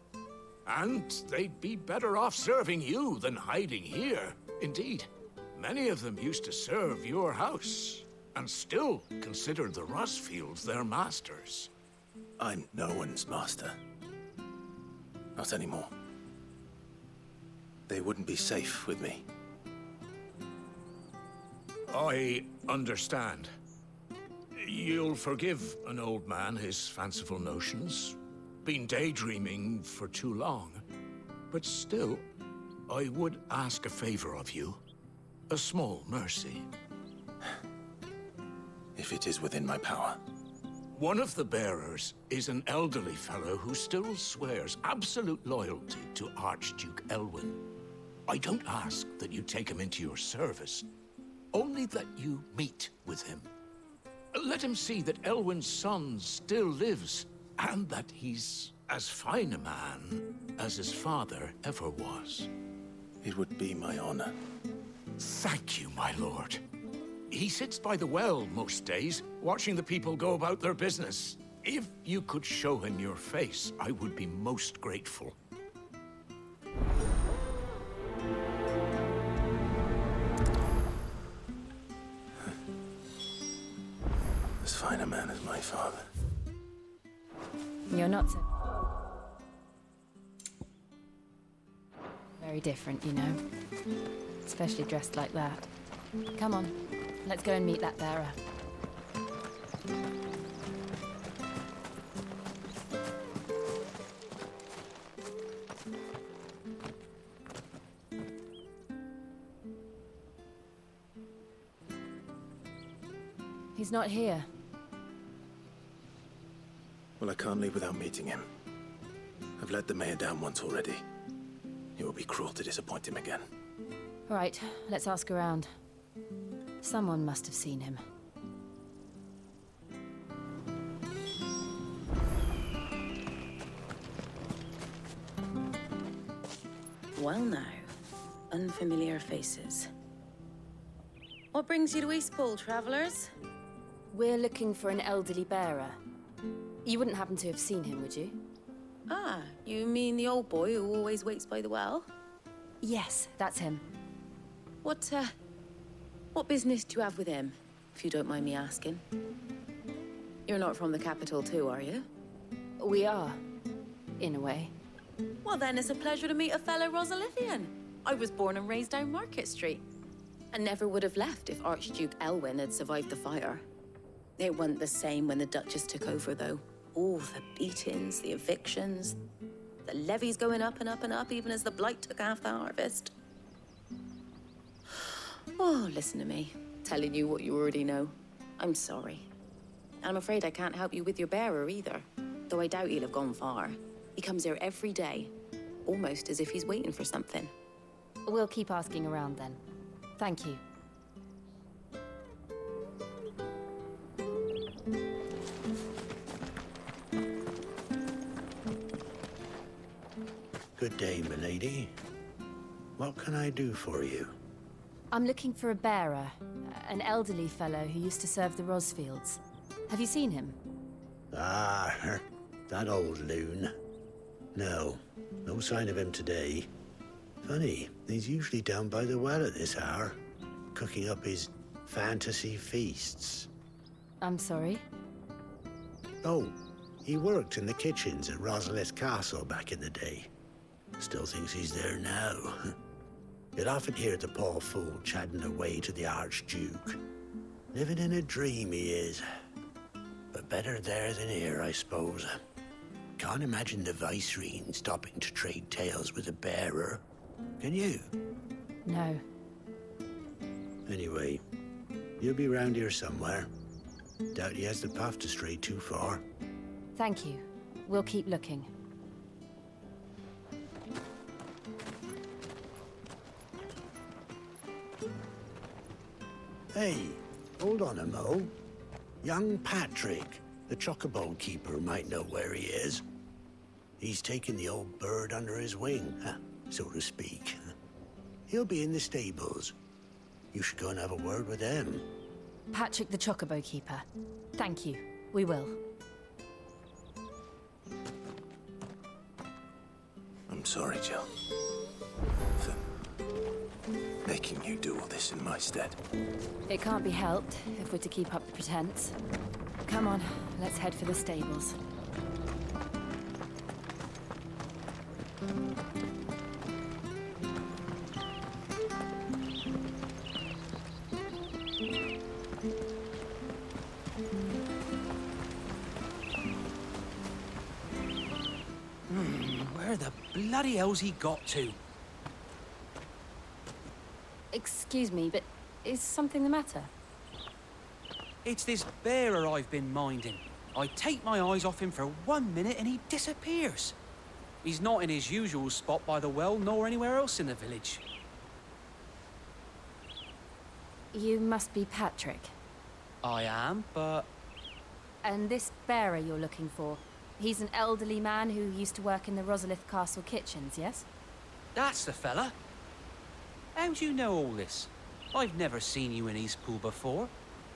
Speaker 16: And they'd be better off serving you than hiding here. Indeed, many of them used to serve your house, and still consider the Rosfields their masters.
Speaker 1: I'm no one's master. Not anymore. They wouldn't be safe with me.
Speaker 16: I understand. You'll forgive an old man his fanciful notions. Been daydreaming for too long. But still, I would ask a favor of you. A small mercy.
Speaker 1: If it is within my power.
Speaker 16: One of the bearers is an elderly fellow who still swears absolute loyalty to Archduke Elwyn. I don't ask that you take him into your service, only that you meet with him. Let him see that Elwyn's son still lives, and that he's as fine a man as his father ever was.
Speaker 1: It would be my honor.
Speaker 16: Thank you, my lord. He sits by the well most days, watching the people go about their business. If you could show him your face, I would be most grateful.
Speaker 1: As fine a man as my father.
Speaker 6: You're not so... very different, you know. Especially dressed like that. Come on, let's go and meet that bearer. He's not here.
Speaker 1: Well, I can't leave without meeting him. I've let the mayor down once already. It would be cruel to disappoint him again.
Speaker 6: Right, let's ask around. Someone must have seen him.
Speaker 18: Well now, unfamiliar faces. What brings you to Eastpool, travelers?
Speaker 6: We're looking for an elderly bearer. You wouldn't happen to have seen him, would you?
Speaker 18: Ah, you mean the old boy who always waits by the well?
Speaker 6: Yes, that's him.
Speaker 18: What business do you have with him, if you don't mind me asking? You're not from the capital too, are you?
Speaker 6: We are, in a way.
Speaker 18: Well then, it's a pleasure to meet a fellow Rosalifian. I was born and raised down Market Street. And never would have left if Archduke Elwyn had survived the fire. It wasn't the same when the Duchess took over, though. All the beatings, the evictions, the levies going up and up and up, even as the blight took half the harvest. Oh, listen to me, telling you what you already know. I'm sorry. I'm afraid I can't help you with your bearer either, though I doubt he'll have gone far. He comes here every day, almost as if he's waiting for something.
Speaker 6: We'll keep asking around then. Thank you.
Speaker 19: Good day, milady. What can I do for you?
Speaker 6: I'm looking for a bearer, an elderly fellow who used to serve the Rosfields. Have you seen him?
Speaker 19: Ah, that old loon. No sign of him today. Funny, he's usually down by the well at this hour, cooking up his fantasy feasts.
Speaker 6: I'm sorry?
Speaker 19: Oh, he worked in the kitchens at Rosalith Castle back in the day. Still thinks he's there now. You'd often hear the poor fool chatting away to the Archduke. Living in a dream he is. But better there than here, I suppose. Can't imagine the Vicereine stopping to trade tales with a bearer. Can you?
Speaker 6: No.
Speaker 19: Anyway, you'll be round here somewhere. Doubt he has the path to stray too far.
Speaker 6: Thank you. We'll keep looking.
Speaker 19: Hey, hold on a mo. Young Patrick, the chocobo keeper, might know where he is. He's taken the old bird under his wing, so to speak. He'll be in the stables. You should go and have a word with them.
Speaker 20: Patrick the Chocobo Keeper. Thank you. We will.
Speaker 1: I'm sorry, Jill. For making you do all this in my stead.
Speaker 20: It can't be helped if we're to keep up the pretense. Come on, let's head for the stables.
Speaker 10: Where the bloody hell's he got to?
Speaker 20: Excuse me, but is something the matter?
Speaker 10: It's this bearer I've been minding. I take my eyes off him for 1 minute and he disappears. He's not in his usual spot by the well, nor anywhere else in the village.
Speaker 20: You must be Patrick.
Speaker 10: I am, but...
Speaker 20: And this bearer you're looking for, he's an elderly man who used to work in the Rosalith Castle kitchens, yes?
Speaker 10: That's the fella. How do you know all this? I've never seen you in Eastpool before,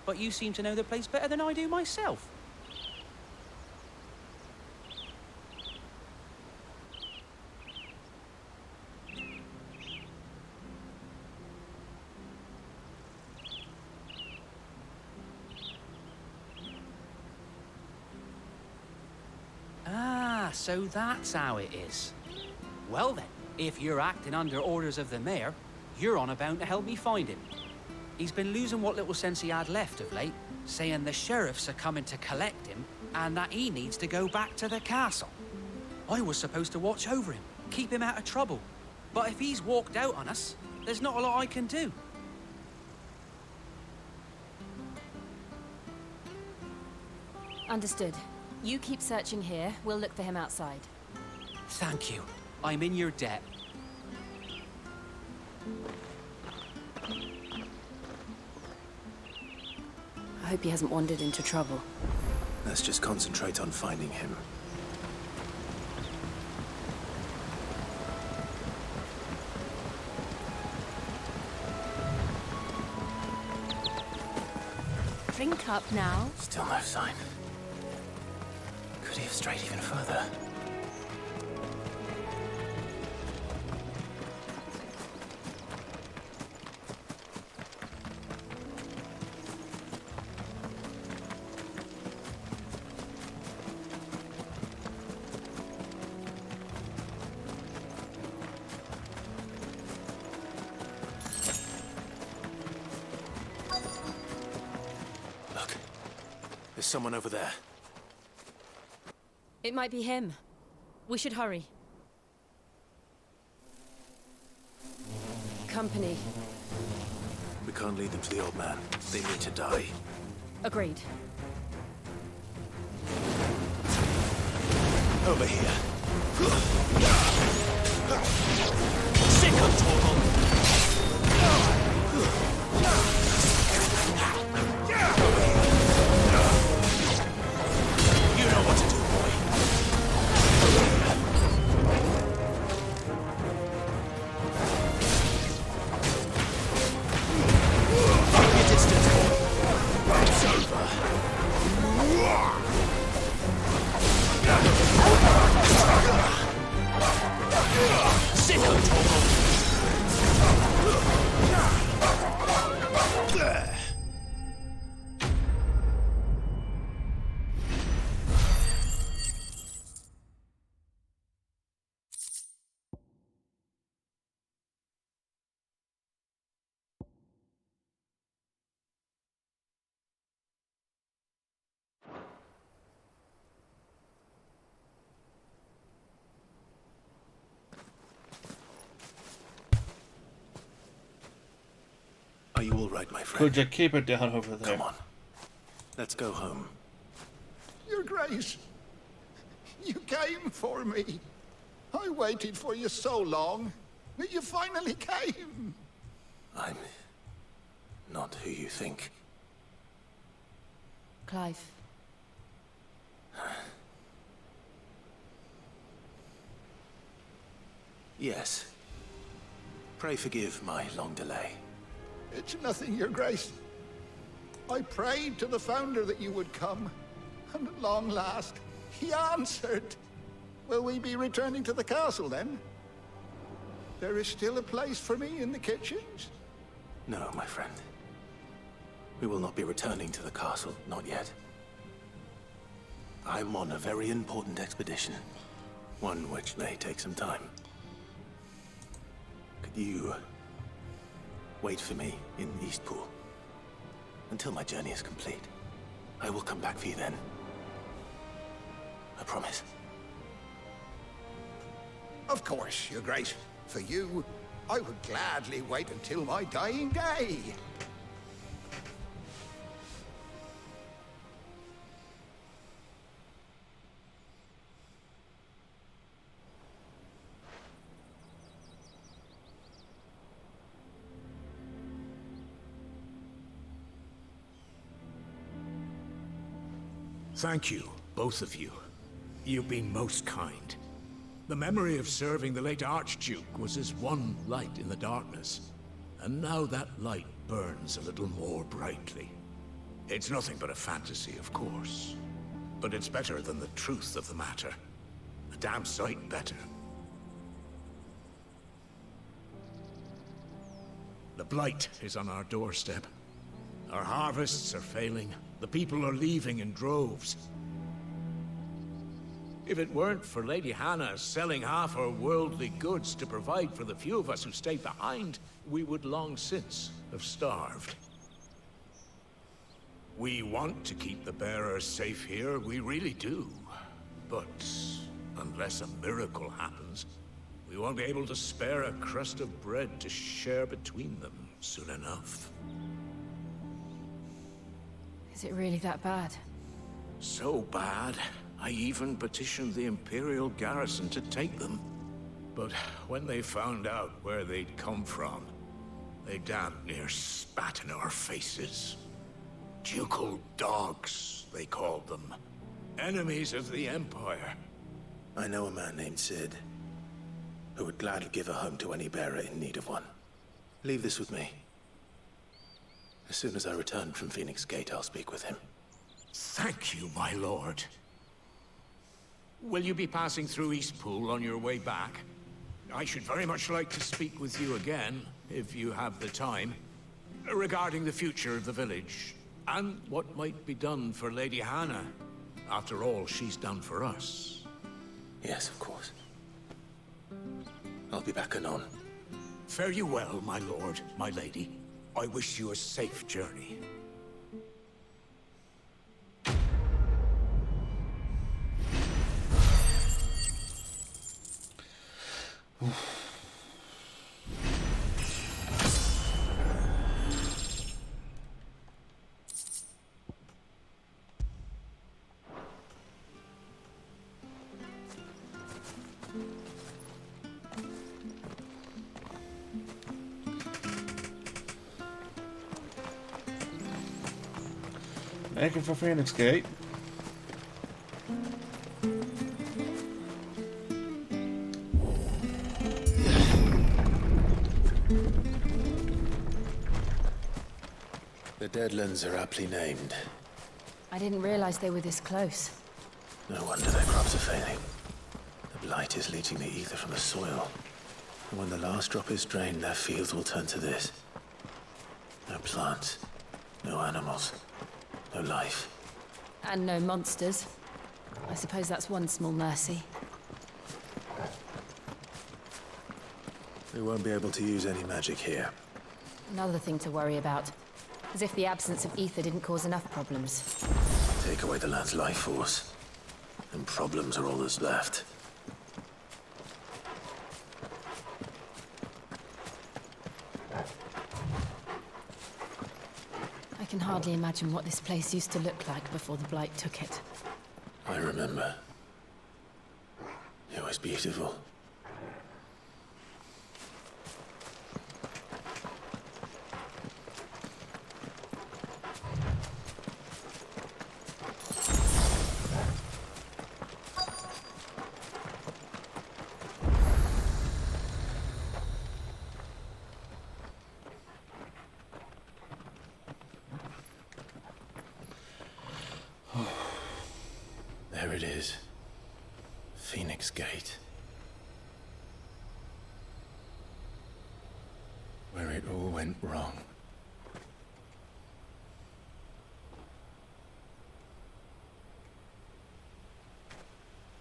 Speaker 10: but you seem to know the place better than I do myself. Ah, so that's how it is. Well then, if you're acting under orders of the mayor, you're on about to help me find him. He's been losing what little sense he had left of late, saying the sheriffs are coming to collect him and that he needs to go back to the castle. I was supposed to watch over him, keep him out of trouble. But if he's walked out on us, there's not a lot I can do.
Speaker 20: Understood. You keep searching here, we'll look for him outside.
Speaker 10: Thank you. I'm in your debt.
Speaker 20: I hope he hasn't wandered into trouble.
Speaker 1: Let's just concentrate on finding him.
Speaker 20: Drink up now.
Speaker 1: Still no sign. Could he have strayed even further? Look, there's someone over there.
Speaker 20: It might be him. We should hurry. Company.
Speaker 1: We can't lead them to the old man. They need to die.
Speaker 20: Agreed.
Speaker 1: Over here. Sick of Torval! You know what to do, boy. Keep your distance, boy. It's over. Sick of Torval! Are you all right, my friend?
Speaker 3: Could you keep it down over there?
Speaker 1: Come on. Let's go home.
Speaker 2: Your Grace, you came for me. I waited for you so long. You finally came.
Speaker 1: I'm not who you think.
Speaker 20: Clive.
Speaker 1: Yes. Pray forgive my long delay.
Speaker 2: It's nothing, Your Grace. I prayed to the Founder that you would come, and at long last, he answered. Will we be returning to the castle, then? There is still a place for me in the kitchens?
Speaker 1: No, my friend. We will not be returning to the castle, not yet. I'm on a very important expedition, one which may take some time. Could you wait for me in Eastpool until my journey is complete? I will come back for you then. I promise.
Speaker 2: Of course, Your Grace. For you, I would gladly wait until my dying day.
Speaker 16: Thank you, both of you. You've been most kind. The memory of serving the late Archduke was as one light in the darkness, and now that light burns a little more brightly. It's nothing but a fantasy, of course, but it's better than the truth of the matter. A damn sight better. The blight is on our doorstep. Our harvests are failing. The people are leaving in droves. If it weren't for Lady Hannah selling half her worldly goods to provide for the few of us who stayed behind, we would long since have starved. We want to keep the bearers safe here, we really do. But unless a miracle happens, we won't be able to spare a crust of bread to share between them soon enough.
Speaker 20: Is it really that bad?
Speaker 16: So bad, I even petitioned the Imperial garrison to take them. But when they found out where they'd come from, they damn near spat in our faces. Ducal dogs, they called them. Enemies of the Empire.
Speaker 1: I know a man named Sid, who would gladly give a home to any bearer in need of one. Leave this with me. As soon as I return from Phoenix Gate, I'll speak with him.
Speaker 16: Thank you, my lord. Will you be passing through Eastpool on your way back? I should very much like to speak with you again, if you have the time, regarding the future of the village, and what might be done for Lady Hannah. After all she's done for us.
Speaker 1: Yes, of course. I'll be back anon.
Speaker 16: Fare you well, my lord, my lady. I wish you a safe journey.
Speaker 3: Making for Phoenix Gate.
Speaker 1: The Deadlands are aptly named.
Speaker 20: I didn't realize they were this close.
Speaker 1: No wonder their crops are failing. The blight is leaching the ether from the soil. And when the last drop is drained, their fields will turn to this. No plants, no animals, no life.
Speaker 20: And no monsters. I suppose that's one small mercy.
Speaker 1: We won't be able to use any magic here.
Speaker 20: Another thing to worry about. As if the absence of ether didn't cause enough problems.
Speaker 1: Take away the land's life force, and problems are all that's left.
Speaker 20: I can hardly imagine what this place used to look like before the blight took it.
Speaker 1: I remember. It was beautiful. it is. Phoenix Gate. Where it all went wrong.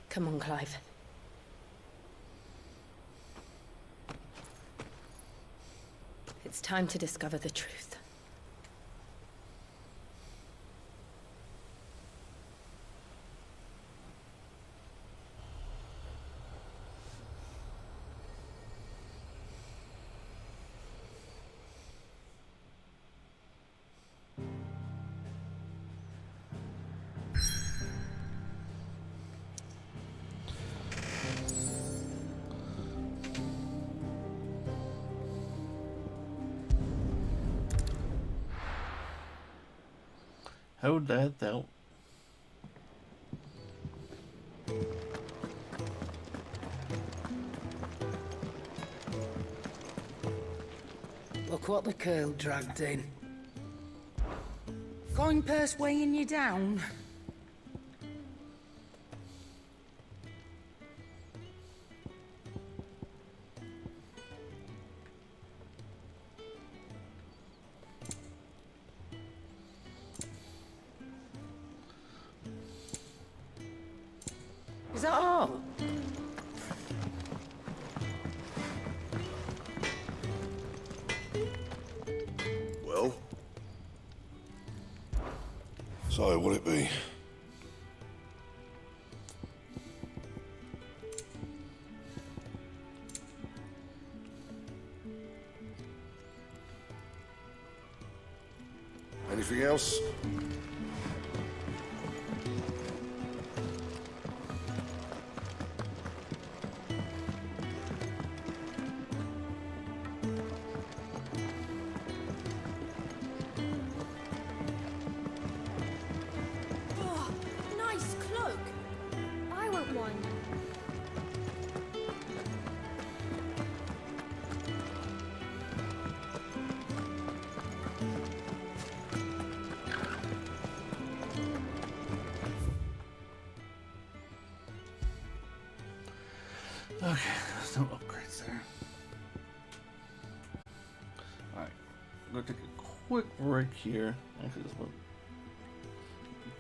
Speaker 11: Come on, Clive. It's time to discover the truth.
Speaker 3: How that thou?
Speaker 21: Look what the curl dragged in. Coin purse weighing you down. Is that all?
Speaker 12: Well? So, what'll it be? Anything else?
Speaker 6: Oh, nice cloak. I want one.
Speaker 3: Okay, there's no upgrades there. Alright, I'm gonna take a quick break here. Actually, just